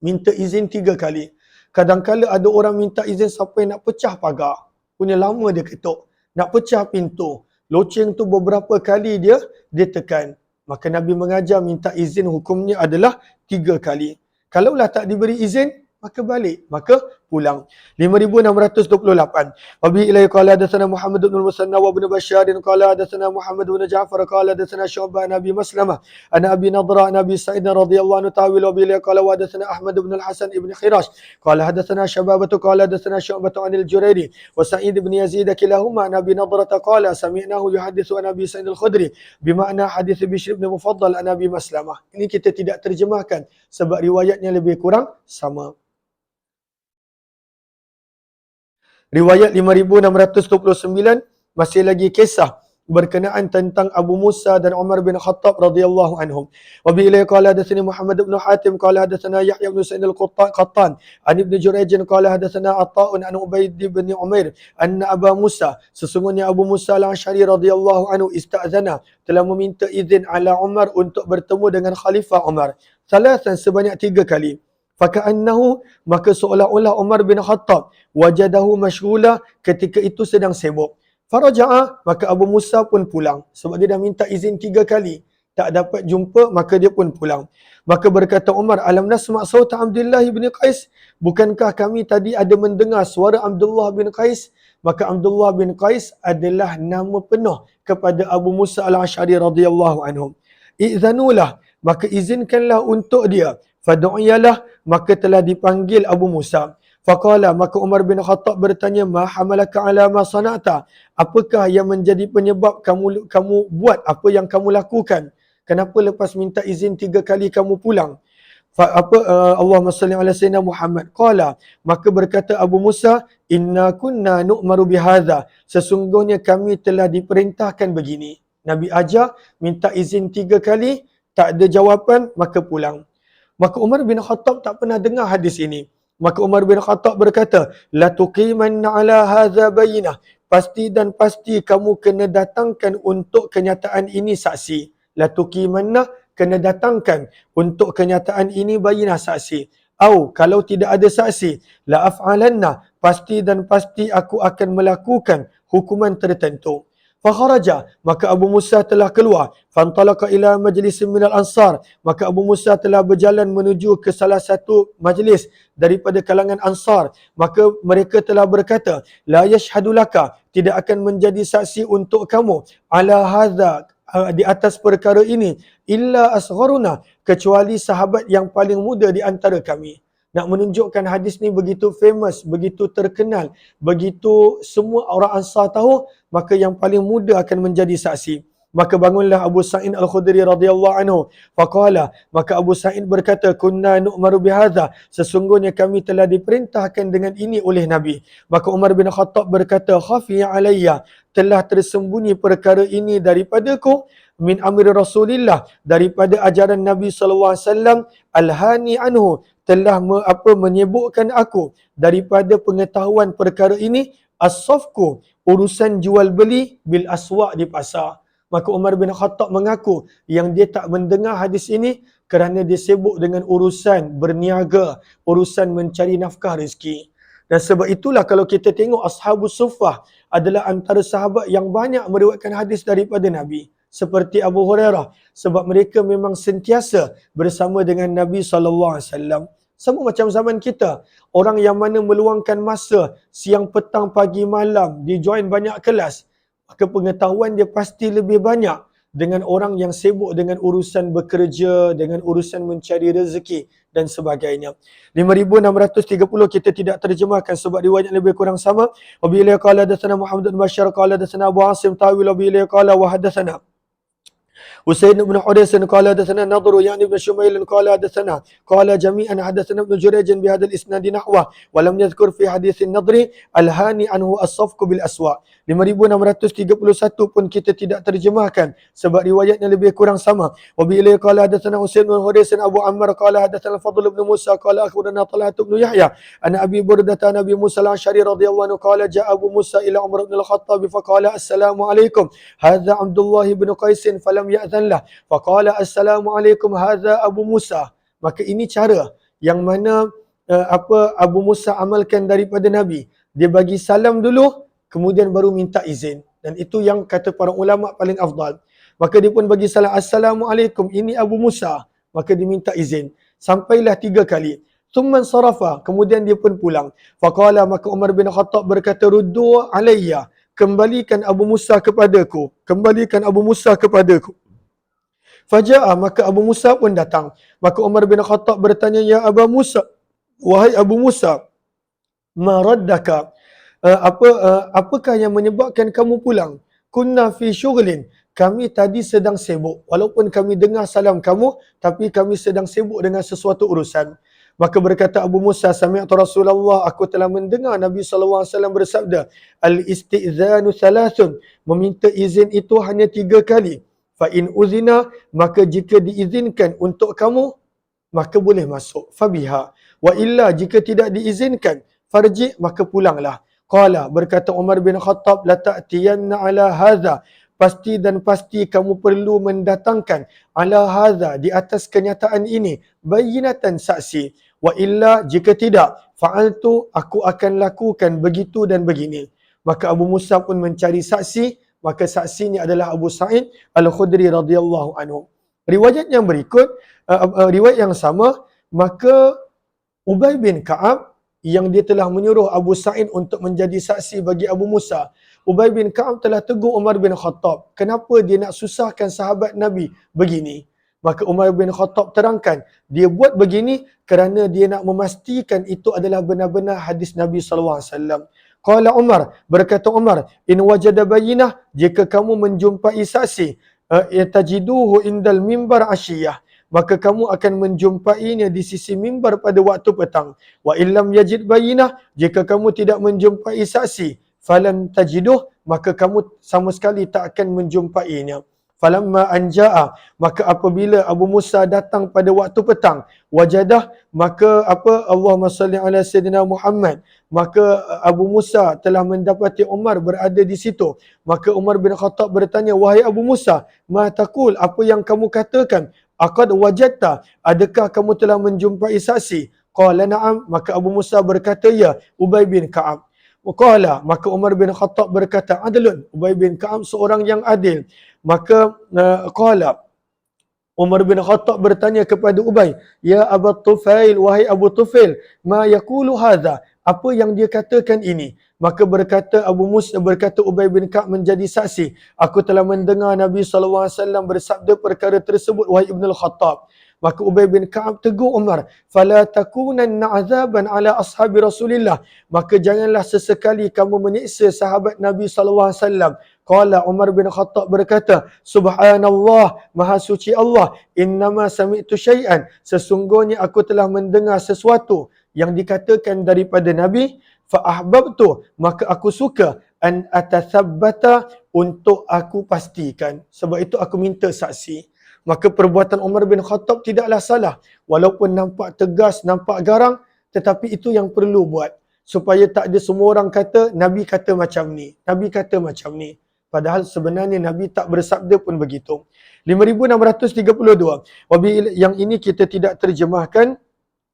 minta izin 3 kali. Kadang-kala ada orang minta izin sampai nak pecah pagar, punya lama dia ketuk, nak pecah pintu, loceng tu beberapa kali dia tekan. Maka Nabi mengajar minta izin hukumnya adalah 3 kali. Kalaulah tak diberi izin, maka balik. Maka pulang. 5628. Wabihi ilaihi qala hadatsana Muhammad bin Musanna wa ibn Bashar qala hadatsana Muhammad bin Ja'far qala hadatsana Syu'bah an Abi Maslamah an Abi Nadra an Abi Sa'id radhiyallahu anhu tawil wa bihi qala wa hadatsana Ahmad bin Al-Hasan ibn Khirash qala hadatsana Syababatu qala hadatsana Syu'bah an Al-Jurairi wa Sa'id bin Yazid kilahuma an Abi Nadra qala sami'nahu yuhaddithu an Abi Sa'id Al-Khudri bima'na hadits Bishr bin Mufaddal an Abi Maslamah. Ini kita tidak terjemahkan sebab riwayatnya lebih kurang sama. Riwayat 5629 masih lagi kisah berkenaan tentang Abu Musa dan Umar bin Khattab radhiyallahu anhum. Wa bi ilaihi qala hadatsani Muhammad bin Hatim qala hadatsana Yahya bin Sa'id al-Qattan an Ibn Jurayj qala hadatsana Atha'un an Ubaid bin Umair anna Abu Musa sesungguhnya Abu Musa al-Asy'ari radhiyallahu anhu ista'zana telah meminta izin ala Umar untuk bertemu dengan Khalifah Umar. Salasan sebanyak 3 kali. Faka'annahu maka seolah-olah Umar bin Khattab wajadahu mashghula ketika itu sedang sibuk. Faraja'a maka Abu Musa pun pulang sebab dia dah minta izin 3 kali. Tak dapat jumpa maka dia pun pulang. Maka berkata Umar, alam nasma' sauta Abdullah bin Qais? Bukankah kami tadi ada mendengar suara Abdullah bin Qais? Maka Abdullah bin Qais adalah nama penuh kepada Abu Musa al-Asy'ari radhiyallahu anhu. I'zanulah maka izinkanlah untuk dia. Fadu'iyalah maka telah dipanggil Abu Musa. Faqala maka Umar bin Khattab bertanya, ma hamalaka ala ma sana'ta? Apakah yang menjadi penyebab kamu buat apa yang kamu lakukan? Kenapa lepas minta izin 3 kali kamu pulang? Allahumma salli ala sayyidina Muhammad. Qala maka berkata Abu Musa, inna kunna nu'maru bihadza. Sesungguhnya kami telah diperintahkan begini. Nabi ajar minta izin 3 kali, tak ada jawapan maka pulang. Maka Umar bin Khattab tak pernah dengar hadis ini. Maka Umar bin Khattab berkata, la tuqimanna ala hadza bayinah. Pasti dan pasti kamu kena datangkan untuk kenyataan ini saksi. La tuqimanna kena datangkan untuk kenyataan ini bayinah saksi. Au kalau tidak ada saksi, la af'alanna pasti dan pasti aku akan melakukan hukuman tertentu. Fakharaja maka Abu Musa telah keluar. Fantalaqa ila majlisin minal ansar maka Abu Musa telah berjalan menuju ke salah satu majlis daripada kalangan Ansar. Maka mereka telah berkata, la yashhadu laka, tidak akan menjadi saksi untuk kamu ala hadza di atas perkara ini illa asgharuna, kecuali sahabat yang paling muda di antara kami. Nak menunjukkan hadis ni begitu famous, begitu terkenal, begitu semua orang Ansar tahu, maka yang paling muda akan menjadi saksi. Maka bangunlah Abu Sa'id Al-Khudri radhiyallahu anhu. Faqala, maka Abu Sa'id berkata, kunna nu'maru bihadza, sesungguhnya kami telah diperintahkan dengan ini oleh Nabi. Maka Umar bin Khattab berkata, khafi alayya, telah tersembunyi perkara ini daripadaku, min amri Rasulillah, daripada ajaran Nabi sallallahu alaihi wasallam, alhani anhu, telah menyebutkan aku daripada pengetahuan perkara ini, as-safku, urusan jual beli, bil aswaq, di pasar. Maka Umar bin Khattab mengaku yang dia tak mendengar hadis ini kerana dia sibuk dengan urusan berniaga, urusan mencari nafkah rezeki. Dan sebab itulah kalau kita tengok Ashabus Suffah adalah antara sahabat yang banyak meriwayatkan hadis daripada Nabi. Seperti Abu Hurairah, sebab mereka memang sentiasa bersama dengan Nabi SAW. Sama macam zaman kita, orang yang mana meluangkan masa siang, petang, pagi, malam, dia join banyak kelas, maka pengetahuan dia pasti lebih banyak dengan orang yang sibuk dengan urusan bekerja, dengan urusan mencari rezeki dan sebagainya. 5630 kita tidak terjemahkan sebab riwayat lebih kurang sama. Wa bi ilaihi qala hadatsana Muhammad bin Bashar qala hadatsana Abu Asim tawil wa bi ilaihi qala wa hadatsana Usaid bin Hudaysin qala hadatsana Nadru yani ibn Shumail qala hadatsana qala jami'an hadatsana Ibn Jurayj bi hadzal isnad nahwa wa lam yadhkur fi hadits an-Nadri al-hani anhu as-safq bil aswaq. 5631 pun kita tidak terjemahkan sebab riwayatnya lebih kurang sama. Wa bi ilaihi qala hadatsana Usaid bin Hudaysin Abu Ammar qala hadatsana Fadl bin Musa qala akhbarana Talhat bin Yahya an Abi Burdah Nabi Musa al-Asy'ari radhiyallahu anhu qala ja'a Abu Musa ila Umar bin al-Khattab faqala assalamu alaikum hadza Abdullah bin Qais falam ya'zanlah faqala assalamu alaikum hadza Abu Musa. Maka ini cara yang mana Abu Musa amalkan daripada Nabi. Dia bagi salam dulu, kemudian baru minta izin. Dan itu yang kata para ulama paling afdal. Maka dia pun bagi salam, assalamualaikum, ini Abu Musa. Maka diminta izin. Sampailah 3 kali. Thumman sarafa, kemudian dia pun pulang. Faqala, maka Umar bin Khattab berkata, ruddu alayya, kembalikan Abu Musa kepadaku, kembalikan Abu Musa kepadaku. Faja'a, maka Abu Musa pun datang. Maka Umar bin Khattab bertanya, ya Abu Musa, wahai Abu Musa, ma raddaka, apakah yang menyebabkan kamu pulang? Kunna fi syughlin, kami tadi sedang sibuk. Walaupun kami dengar salam kamu, tapi kami sedang sibuk dengan sesuatu urusan. Maka berkata Abu Musa, sami'tu Rasulullah, aku telah mendengar Nabi SAW bersabda, al-istizanu thalathun, meminta izin itu hanya 3 kali. Fa in uzina, maka jika diizinkan untuk kamu, maka boleh masuk. Fabiha. Wa illa, jika tidak diizinkan, farji, maka pulanglah. Qala, berkata Umar bin Khattab, la ta'tiyanna ala hadha, pasti dan pasti kamu perlu mendatangkan ala hadha, di atas kenyataan ini, bayinatan, saksi. Wa illa, jika tidak, fa'altu, aku akan lakukan begitu dan begini. Maka Abu Musa pun mencari saksi, maka saksinya adalah Abu Sa'id Al-Khudri radhiyallahu anhu. Riwayat yang berikut, riwayat yang sama, maka Ubay bin Ka'ab yang dia telah menyuruh Abu Sa'id untuk menjadi saksi bagi Abu Musa, Ubay bin Ka'ab telah tegur Umar bin Khattab, kenapa dia nak susahkan sahabat Nabi begini? Maka Umar bin Khattab terangkan, dia buat begini kerana dia nak memastikan itu adalah benar-benar hadis Nabi SAW. Qala Umar, berkata Umar, in wajada bayinah, jika kamu menjumpai saksi, tajiduhu indal mimbar asyiyah, maka kamu akan menjumpainya di sisi mimbar pada waktu petang. Wa illam yajid bayinah, jika kamu tidak menjumpai saksi, falam tajiduh, maka kamu sama sekali tak akan menjumpainya. Falamma anja'a, maka apabila Abu Musa datang pada waktu petang, wajadah, maka Allahumma salli ala Sayyidina Muhammad, maka Abu Musa telah mendapati Umar berada di situ. Maka Umar bin Khattab bertanya, wahai Abu Musa, ma taqul, apa yang kamu katakan? Aqad wajadta, adakah kamu telah menjumpai saksi? Qala na'am, maka Abu Musa berkata, ya. Ubay bin Ka'ab. Qala, maka Umar bin Khattab berkata, adlun, Ubay bin Ka'ab seorang yang adil. Maka qala, Umar bin Khattab bertanya kepada Ubay, ya Abu Tufail, wahai Abu Tufail, ma yaqulu hadha, apa yang dia katakan ini? Maka berkata Abu Musa, berkata Ubay bin Ka'ab menjadi saksi, aku telah mendengar Nabi SAW bersabda perkara tersebut, wahai Ibnul Khattab. Maka Ubay bin Ka'ab tegur Umar, fala takunanna azaban ala ashabi Rasulillah, maka janganlah sesekali kamu menyiksa sahabat Nabi SAW. Qala, Umar bin Khattab berkata, subhanallah, maha suci Allah, innama sami'tu syai'an, sesungguhnya aku telah mendengar sesuatu yang dikatakan daripada Nabi, fa ahbabtu, maka aku suka, an atathabbata, untuk aku pastikan, sebab itu aku minta saksi. Maka perbuatan Umar bin Khattab tidaklah salah, walaupun nampak tegas, nampak garang, tetapi itu yang perlu buat, supaya tak ada semua orang kata Nabi kata macam ni, Nabi kata macam ni, padahal sebenarnya Nabi tak bersabda pun begitu. 5632. Yang ini kita tidak terjemahkan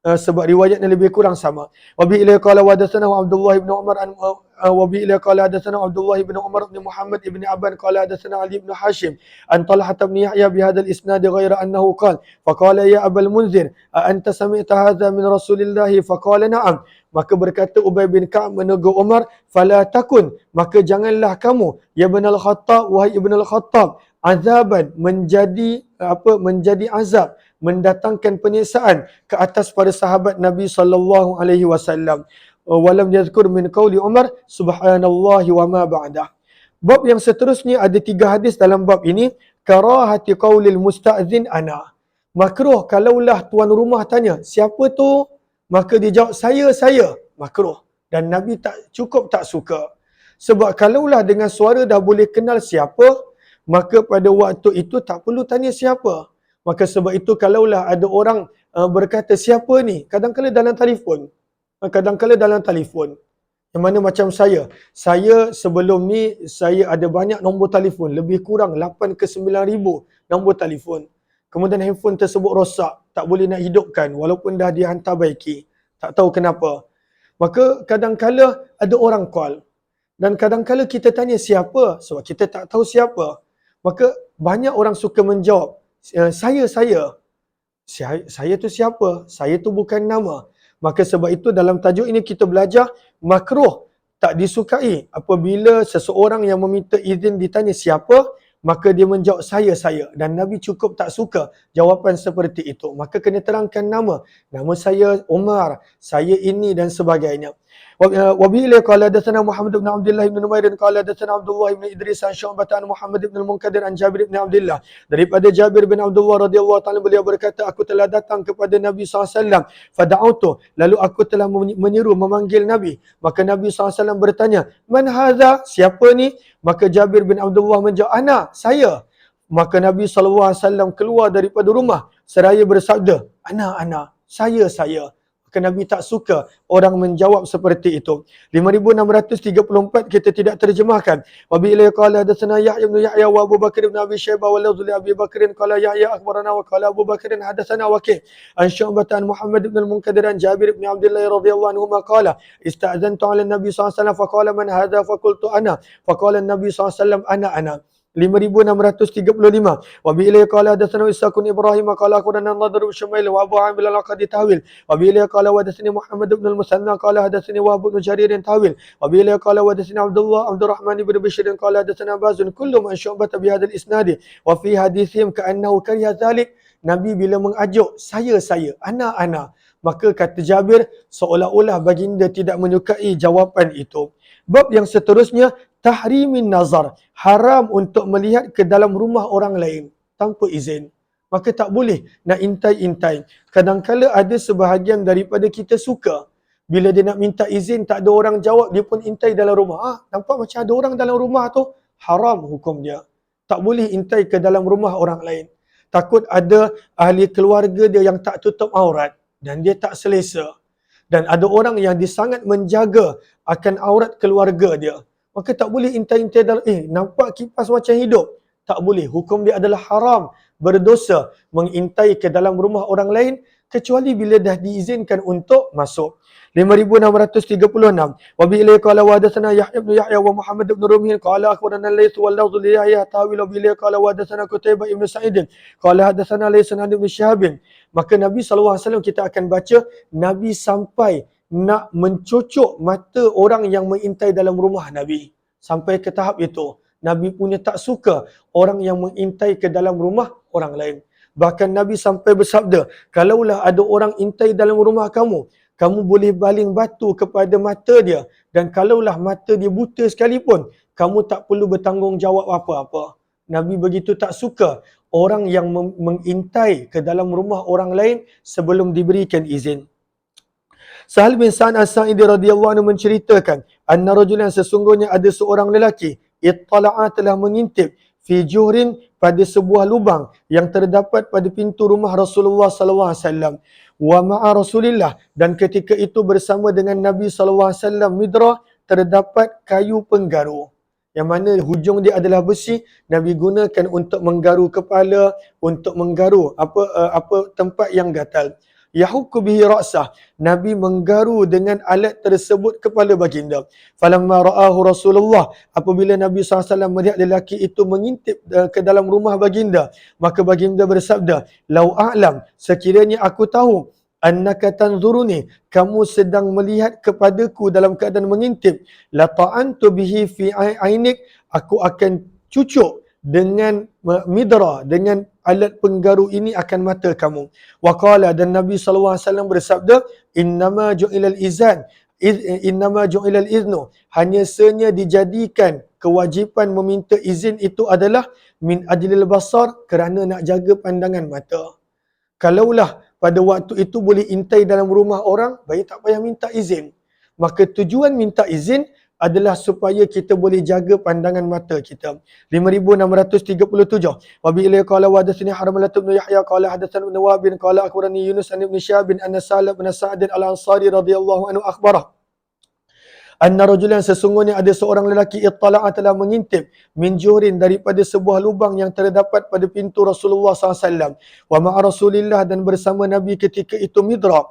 sebab riwayatnya lebih kurang sama. Wa bi ila qala wa hadatsana Abdullah bin Umar an wa bi ila qala hadatsana Abdullah bin Umar bin Muhammad bin Aban qala hadatsana Ali bin Hashim an Talhah bin Yahya bi hadzal isnad ghaira annahu qala fa qala ya Abul Munzir a anta sami'ta hadza min Rasulillah fa qala na'am. Maka berkata Ubay bin Ka'ab menegur Umar, fala takun, maka janganlah kamu, ya Ibn al-Khattab, wahai Ibn al-Khattab, azaban, menjadi azab, mendatangkan penyiksaan ke atas para sahabat Nabi sallallahu alaihi wasallam. Walam yazkur min qauli Umar subhanallahi wa ma ba'dah. Bab yang seterusnya ada 3 hadis dalam bab ini. Karahati qaulil musta'zin ana. Makruh kalaulah tuan rumah tanya, siapa tu? Maka dia jawab, saya. Makruh. Dan Nabi tak suka. Sebab kalaulah dengan suara dah boleh kenal siapa, maka pada waktu itu tak perlu tanya siapa. Maka sebab itu kalaulah ada orang berkata siapa ni, kadang-kadang dalam telefon, yang mana macam saya sebelum ni saya ada banyak nombor telefon, lebih kurang 8 ke 9 ribu nombor telefon. Kemudian handphone tersebut rosak, tak boleh nak hidupkan walaupun dah dihantar baiki, tak tahu kenapa. Maka kadang-kadang ada orang call, dan kadang-kadang kita tanya siapa, sebab kita tak tahu siapa. Maka banyak orang suka menjawab, saya tu siapa? Saya tu bukan nama. Maka sebab itu dalam tajuk ini kita belajar makruh, tak disukai apabila seseorang yang meminta izin ditanya siapa, maka dia menjawab saya. Dan Nabi cukup tak suka jawapan seperti itu. Maka kena terangkan nama saya Umar, saya ini dan sebagainya. Wabihi qala hadatsana Muhammad bin Abdullah bin Numair qala hadatsana Abdullah bin Idris an Syu'bah an Muhammad bin Al-Munkadir an Jabir bin Abdullah. Daripada Jabir bin Abdullah radhiyallahu taala beliau berkata, aku telah datang kepada Nabi SAW, fada'autu, lalu aku telah menyeru memanggil Nabi. Maka Nabi SAW bertanya, man hadza, siapa ni? Maka Jabir bin Abdullah menjawab, ana, saya. Maka Nabi SAW keluar daripada rumah seraya bersabda, ana, saya. Maka Nabi tak suka orang menjawab seperti itu. 5634 kita tidak terjemahkan. Wa bi ilay qala hadatsana Yahya bin Yahya wa Abu Bakar bin Abi Syaibah wa lafzu li Abi Bakr qala Yahya akhbarana wa qala Abu Bakr hadatsana Waqi' an Syu'bah an Muhammad bin Al-Munkadir an Jabir bin Abdullah radhiyallahu anhu qala ista'zantu 'ala an-nabi sallallahu alaihi wasallam fa qala man hadha fa qultu ana fa qala an-nabi sallallahu alaihi wasallam ana 5635. Wa bi ilay qala hadatsana Ishaq bin Ibrahim qala akhbarana Nadhr bin Shumail wa Abu Amir al-Qadi tahwil. Wa bi ilay qala hadatsani Muhammad bin al-Musanna qala hadatsani Wahb bin Jarir tahwil. Wa bi ilay qala hadatsani Abdurrahman bin Bishr qala hadatsana Bazun kullu man Syu'bah bi hadzal isnad wa fi hadithihim ka'annahu kariha dzalik. Nabi bila mengajuk saya, ana, maka kata Jabir seolah-olah baginda tidak menyukai jawapan itu. Bab yang seterusnya, tahrimin nazar, haram untuk melihat ke dalam rumah orang lain tanpa izin. Maka tak boleh nak intai-intai. Kadang-kala ada sebahagian daripada kita suka bila dia nak minta izin, tak ada orang jawab, dia pun intai dalam rumah. Nampak macam ada orang dalam rumah tu, haram hukum dia. Tak boleh intai ke dalam rumah orang lain. Takut ada ahli keluarga dia yang tak tutup aurat dan dia tak selesa. Dan ada orang yang dia sangat menjaga akan aurat keluarga dia. Maka tak boleh intai-intai dalam, nampak kipas macam hidup. Tak boleh. Hukum dia adalah haram, berdosa mengintai ke dalam rumah orang lain kecuali bila dah diizinkan untuk masuk. 5636. Wa bi ilay qala wa hadatsana Yahya bin Yahya wa Muhammad bin Rumhi qala akhbarana Layth wal lafdhu li Yahya tawil bi ilay qala wa hadatsana Qutaibah ibn Sa'id qala hadatsana Layth an ibn Shihab. Maka Nabi SAW kita akan baca, Nabi sampai nak mencocok mata orang yang mengintai dalam rumah Nabi. Sampai ke tahap itu. Nabi punya tak suka orang yang mengintai ke dalam rumah orang lain. Bahkan Nabi sampai bersabda, kalaulah ada orang intai dalam rumah kamu, kamu boleh baling batu kepada mata dia. Dan kalaulah mata dia buta sekalipun, kamu tak perlu bertanggungjawab apa-apa. Nabi begitu tak suka orang yang mengintai ke dalam rumah orang lain sebelum diberikan izin. Sahal bin Sa'ad As-Sa'idi radhiyallahu anhu menceritakan, anna rajulan, sesungguhnya ada seorang lelaki, ittala'a, telah mengintip, fi juhrin, pada sebuah lubang yang terdapat pada pintu rumah Rasulullah sallallahu alaihi wasallam. Wa ma'a Rasulillah, dan ketika itu bersama dengan Nabi sallallahu alaihi wasallam midra, terdapat kayu penggaru. Yang mana hujung dia adalah besi, Nabi gunakan untuk menggaru kepala, untuk menggaru apa tempat yang gatal. Yahukku bihi ra'sah, Nabi menggaru dengan alat tersebut kepala baginda. Falamma ra'ahu Rasulullah, apabila Nabi SAW melihat lelaki itu mengintip ke dalam rumah baginda, maka baginda bersabda, lau a'lam, sekiranya aku tahu, annaka tanzuruni, kamu sedang melihat kepadaku dalam keadaan mengintip, la ta'antu bihi fi ainik, aku akan cucuk dengan midra, dengan alat penggaru ini akan mata kamu. Waqala, dan Nabi SAW bersabda, innama ju'ilal iznu, hanya senya dijadikan kewajipan meminta izin itu adalah min ajlil basar, kerana nak jaga pandangan mata. Kalaulah pada waktu itu boleh intai dalam rumah orang, baik tak payah minta izin. Maka tujuan minta izin adalah supaya kita boleh jaga pandangan mata kita. 5637. Wa bi ilay qala wa hadatsani Harmalah bin Yahya qala hadatsana Ibn Wahb qala akhbarani Yunus an Ibn Shihab anna Sahl bin Sa'd al-Ansari radhiyallahu anhu akhbarah, anna rajulan, sesungguhnya ada seorang lelaki, ittala'a, telah mengintip, min juhrin, daripada sebuah lubang yang terdapat pada pintu Rasulullah SAW. Wa ma'a Rasulillah, dan bersama Nabi ketika itu midra,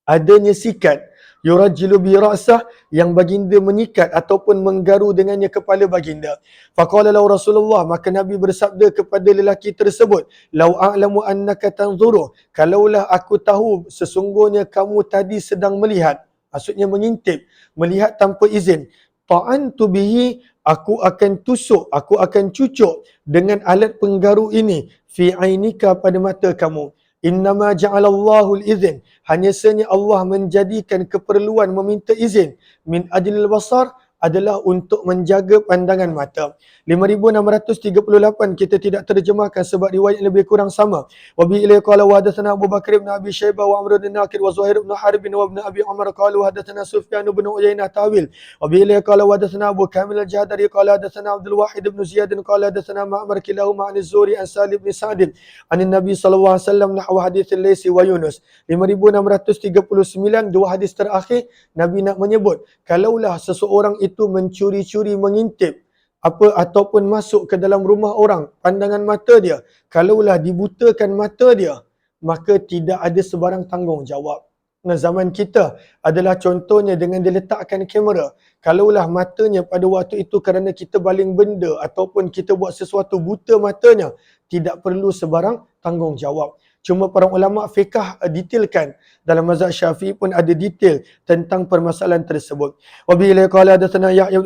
adanya sikat. yurajjilu bi ra'sah, yang baginda menyikat ataupun menggaru dengannya kepala baginda. Faqala lahu Rasulullah, maka Nabi bersabda kepada lelaki tersebut, lau a'lamu annaka tanzuru, kalaulah aku tahu sesungguhnya kamu tadi sedang melihat, maksudnya mengintip, melihat tanpa izin, ta'antu bihi, aku akan tusuk, aku akan cucuk dengan alat penggaru ini fi ainika, pada mata kamu. Innama ja'alallahu al-izin, hanya sahaja Allah menjadikan keperluan meminta izin min ajlil basar adalah untuk menjaga pandangan mata. 5638 kita tidak terjemahkan sebab riwayat lebih kurang sama. Wa bi ilai qala wa hadatsana Abu Bakar bin Abi Syaibah wa Amr bin Naqid wa Zuhair bin Harb wa ibn Abi Umar qalu hadatsana Sufyan bin Uyainah tawil. Wa bi ilai qala wa hadatsana Abu Kamil al-Jadari qala hadatsana Abdul Wahid bin Ziyad qala hadatsana Ma'mar kilahuma an az-Zuri an Salim bin Sa'd an Nabi sallallahu alaihi wasallam nahwa hadits Laisi wa Yunus. 5639, dua hadis terakhir Nabi nak menyebut kalaulah seseorang itu mencuri-curi mengintip ataupun masuk ke dalam rumah orang, pandangan mata dia, kalaulah dibutakan mata dia, maka tidak ada sebarang tanggungjawab. Nah, zaman kita adalah contohnya dengan diletakkan kamera. Kalaulah matanya pada waktu itu kerana kita baling benda ataupun kita buat sesuatu buta matanya, tidak perlu sebarang tanggungjawab. Cuma para ulama fiqh detailkan, dalam mazhab Syafi'i pun ada detail tentang permasalahan tersebut. Wa bi ila qala hadatsana Yahya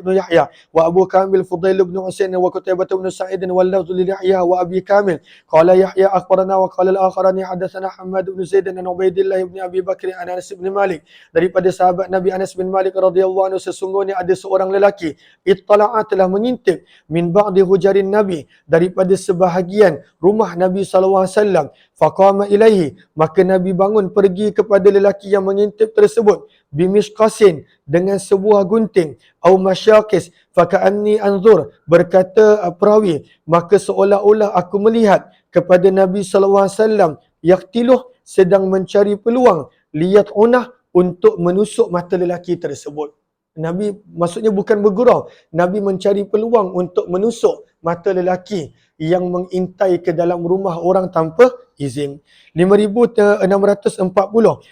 bin Yahya wa Abu Kamil Fudail bin Husain wa Qutaibah bin Sa'id wa lafzu li Yahya wa Abi Kamil qala Yahya akhbarana wa qala al-akharani hadatsana Hammad bin Zaid an Ubaidillah bin Abi Bakr an Anas bin Malik, daripada sahabat Nabi Anas bin Malik radhiyallahu anhu, sesungguhnya ada seorang lelaki ittala'a, telah mengintip min ba'di hujarin Nabi, daripada sebahagian rumah Nabi sallallahu alaihi wasallam. Faqama ilaihi, maka Nabi bangun pergi kepada lelaki yang mengintip tersebut, bimishqasin, dengan sebuah gunting, au masyaqis faka'anni anzur, berkata perawi, maka seolah-olah aku melihat kepada Nabi sallallahu alaihi wasallam yaqtiluh, sedang mencari peluang, liyat'unah, untuk menusuk mata lelaki tersebut. Nabi maksudnya bukan bergurau, Nabi mencari peluang untuk menusuk mata lelaki yang mengintai ke dalam rumah orang tanpa izin. 5640.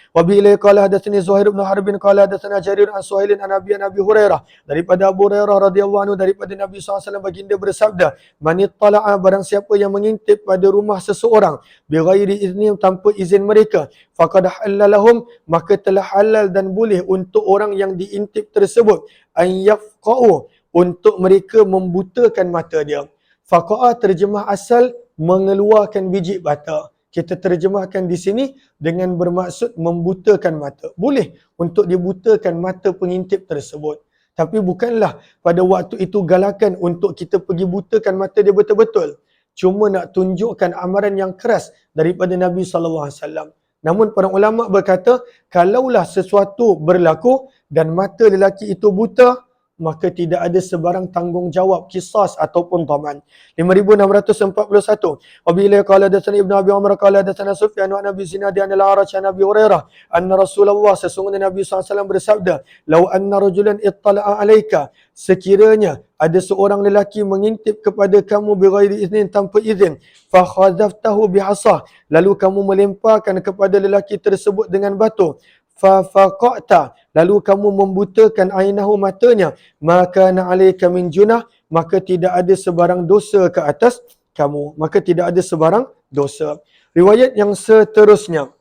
Wa bi ilai qala hadatsani Zuhair bin Harb qala hadatsana Jarir an Suhail an Abi Hurairah, daripada Abu Hurairah radhiyallahu anhu, daripada Nabi SAW baginda bersabda, man ittala'a, barang siapa yang mengintip pada rumah seseorang bighairi izni, tanpa izin mereka, faqad halalahum, maka telah halal dan boleh untuk orang yang diintip tersebut an yafqa'u, untuk mereka membutakan mata dia. Faqa'a terjemah asal mengeluarkan biji bata. Kita terjemahkan di sini dengan bermaksud membutakan mata. Boleh untuk dibutakan mata pengintip tersebut. Tapi bukanlah pada waktu itu galakan untuk kita pergi butakan mata dia betul-betul. Cuma nak tunjukkan amaran yang keras daripada Nabi SAW. Namun para ulama berkata, kalaulah sesuatu berlaku dan mata lelaki itu buta, maka tidak ada sebarang tanggungjawab qisas ataupun dhaman. 5641. Wa bi ila qala hadatsana Ibnu Abi Umar qala hadatsana Sufyan wa Nabi Zinadi an al-A'raj an Abi Hurairah anna Rasulullah, sesungguhnya Nabi SAW bersabda, "Lau anna rajulan ittala'a 'alaika", sekiranya ada seorang lelaki mengintip kepada kamu bighairi iznin, tanpa izin, fa khadzaftahu bihasah, lalu kamu melemparkan kepada lelaki tersebut dengan batu, fa faqata, lalu kamu membutakan ainahu, matanya, maka na alayka min junah, maka tidak ada sebarang dosa ke atas kamu, maka tidak ada sebarang dosa. Riwayat yang seterusnya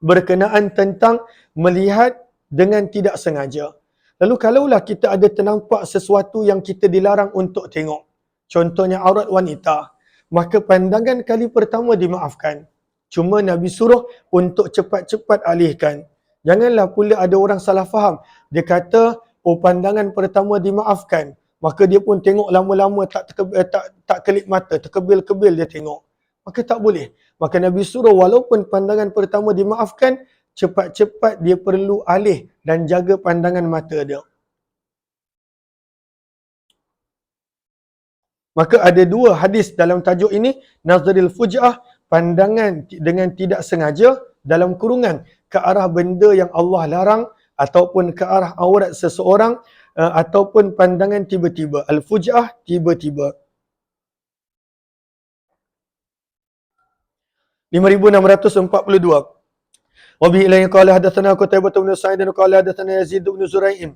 berkenaan tentang melihat dengan tidak sengaja. Lalu kalaulah kita ada ternampak sesuatu yang kita dilarang untuk tengok, contohnya aurat wanita, maka pandangan kali pertama dimaafkan. Cuma Nabi suruh untuk cepat-cepat alihkan. Janganlah pula ada orang salah faham. Dia kata, oh pandangan pertama dimaafkan, maka dia pun tengok lama-lama tak kelip mata, terkebil-kebil dia tengok. Maka tak boleh. Maka Nabi suruh walaupun pandangan pertama dimaafkan, cepat-cepat dia perlu alih dan jaga pandangan mata dia. Maka ada dua hadis dalam tajuk ini, nazaril fuj'ah, pandangan dengan tidak sengaja, dalam kurungan ke arah benda yang Allah larang, ataupun ke arah aurat seseorang, ataupun pandangan tiba-tiba. Al-fuj'ah, tiba-tiba. 5642. Wa bihi ilayhi qala hadatsana Qutaibah bin Sa'id qala hadatsana Yazid bin Zurai'im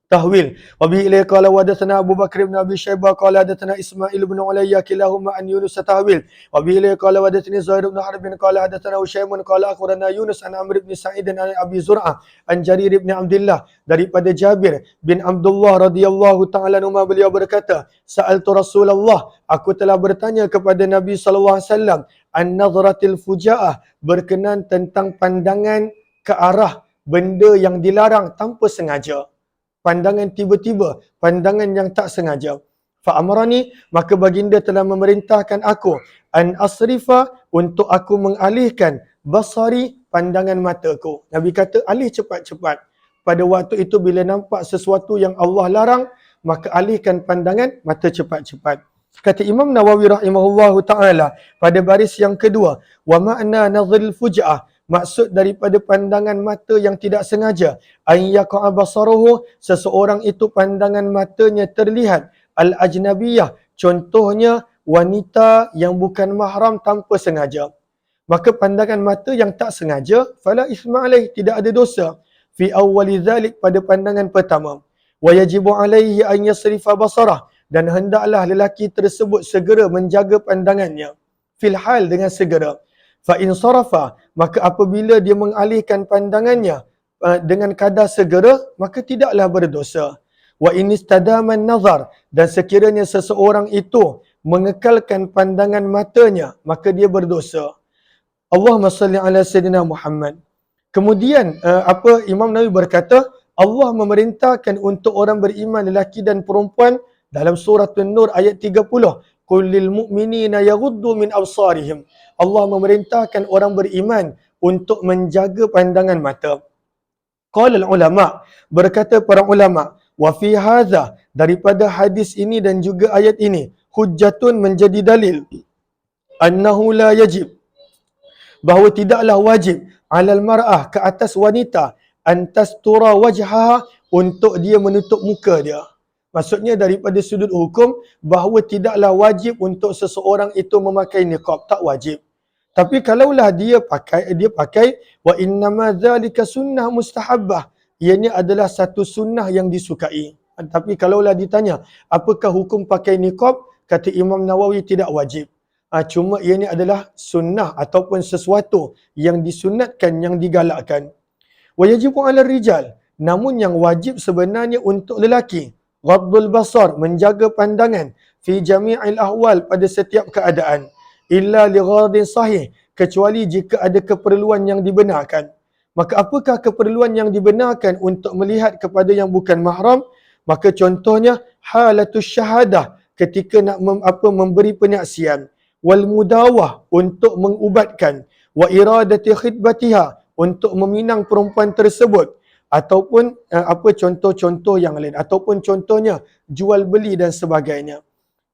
tahwil. Wa bihi ilayhi qala wa hadatsana Abu Bakr bin Abi Syaibah qala hadatsana Ismail bin Ulayya kilahuma an Yunus tahwil. Wa bihi ilayhi qala wa hadatsani Zuhair bin Harb qala hadatsana Ushaymun qala akhbarana Yunus an Amr bin Sa'id an Abi Zur'ah an Jarir bin Abdullah daripada Jabir bin Abdullah radhiyallahu taala anhu beliau berkata, sa'altu Rasulullah, aku telah bertanya kepada Nabi sallallahu alaihi wasallam an nazratil fujaah, berkenan tentang pandangan ke arah benda yang dilarang tanpa sengaja. Pandangan tiba-tiba, pandangan yang tak sengaja. Fa'amarani, maka baginda telah memerintahkan aku an asrifa, untuk aku mengalihkan basari, pandangan mataku. Nabi kata alih cepat-cepat. Pada waktu itu bila nampak sesuatu yang Allah larang, maka alihkan pandangan mata cepat-cepat. Kata Imam Nawawi rahimahullahu ta'ala pada baris yang kedua, wa ma'na nazril fuja'ah, maksud daripada pandangan mata yang tidak sengaja, ayyaqa basaruhu, seseorang itu pandangan matanya terlihat al-ajnabiyah, contohnya wanita yang bukan mahram tanpa sengaja. Maka pandangan mata yang tak sengaja, fala isma alaih, tidak ada dosa. Fi awwali dzalik, pada pandangan pertama. Wa yajibu alaihi an yasrifa basarah, dan hendaklah lelaki tersebut segera menjaga pandangannya. Fil hal, dengan segera. Fa in sarafa, maka apabila dia mengalihkan pandangannya dengan kadar segera, maka tidaklah berdosa. Wa in istadama nazar, dan sekiranya seseorang itu mengekalkan pandangan matanya, maka dia berdosa. Allahumma salli ala sayyidina Muhammad. Kemudian Imam Nawawi berkata, Allah memerintahkan untuk orang beriman lelaki dan perempuan dalam surah An-Nur ayat 30, qul lil mu'minina yaghuddu min absarihim. Allah memerintahkan orang beriman untuk menjaga pandangan mata. Qala ulama, berkata para ulama, wa fi hadza, daripada hadis ini dan juga ayat ini, hujjatun, menjadi dalil, annahu la yajib, bahawa tidaklah wajib, alal mar'ah, ke atas wanita, antastura wajhaha, untuk dia menutup muka dia. Maksudnya daripada sudut hukum, bahawa tidaklah wajib untuk seseorang itu memakai niqab, tak wajib. Tapi kalaulah dia pakai wa innama zalika sunnah mustahabbah, ianya adalah satu sunnah yang disukai. Tapi kalaulah ditanya, apakah hukum pakai niqab? Kata Imam Nawawi, tidak wajib. Cuma ianya adalah sunnah ataupun sesuatu yang disunatkan, yang digalakkan. Wa yajibu 'alal rijal, namun yang wajib sebenarnya untuk lelaki, ghaddul basar, menjaga pandangan, fi jami'il ahwal, pada setiap keadaan, illa li ghadin sahih, kecuali jika ada keperluan yang dibenarkan. Maka apakah keperluan yang dibenarkan untuk melihat kepada yang bukan mahram? Maka contohnya halatus syahadah, ketika nak memberi penyaksian, wal mudawah, untuk mengubatkan, wa iradati khidbatiha, untuk meminang perempuan tersebut, ataupun contoh-contoh yang lain, ataupun contohnya jual beli dan sebagainya.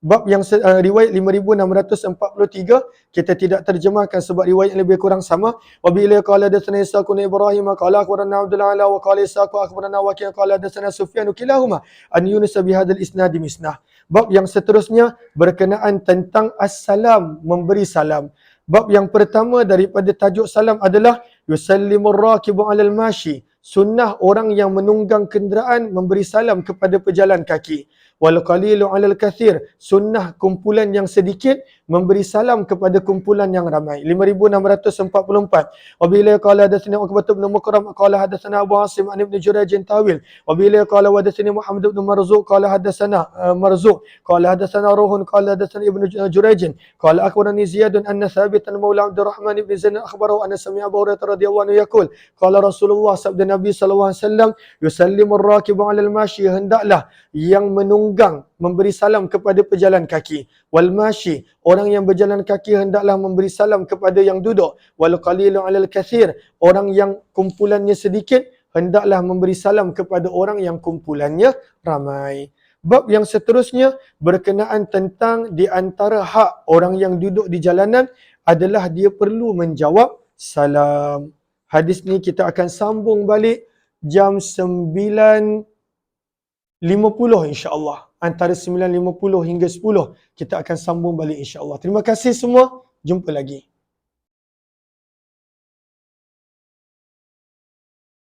Bab yang riwayat 5643 kita tidak terjemahkan sebab riwayat yang lebih kurang sama. Wa bila qala hadatsana Isa bin Ibrahim qala akhbarana Abdul Ala wa qala Isa akhbarana Waqi' qala hadatsana Sufyan kilahuma an Yunus bi hadzal isnad misnah. Bab yang seterusnya berkenaan tentang as-salam, memberi salam. Bab yang pertama daripada tajuk salam adalah yusallimur rakibu 'alal mashi, sunnah orang yang menunggang kenderaan memberi salam kepada pejalan kaki. Wal qalilu 'alal katsir, sunnah kumpulan yang sedikit memberi salam kepada kumpulan yang ramai. 5644. Wa bila qala hadatsana Uqbah bin Mukram qala hadatsana Abu Asim an Ibn Jurayj tawil. Wa bila qala hadatsani Muhammad bin Marzuq qala hadatsana Marzuq qala hadatsana Ruhun qala hadatsana Ibn Jurayj qala akhbarani Ziyad anna Thabitan maula Abdurrahman bin Zaid akhbarahu anna sami'a Abu Hurairah radhiyallahu anhu yaqul qala Rasulullah, sabda Nabi sallallahu alaihi wasallam, yusallimur rakibu 'alal mashi, hendaklah yang menunggang memberi salam kepada pejalan kaki. Wal mashi, orang yang berjalan kaki hendaklah memberi salam kepada yang duduk. Wal qalilu 'alal katsir, orang yang kumpulannya sedikit hendaklah memberi salam kepada orang yang kumpulannya ramai. Bab yang seterusnya berkenaan tentang di antara hak orang yang duduk di jalanan adalah dia perlu menjawab salam. Hadis ni kita akan sambung balik jam 9.50 insya-Allah. Antara 9.50 hingga 10 kita akan sambung balik insya-Allah. Terima kasih semua. Jumpa lagi.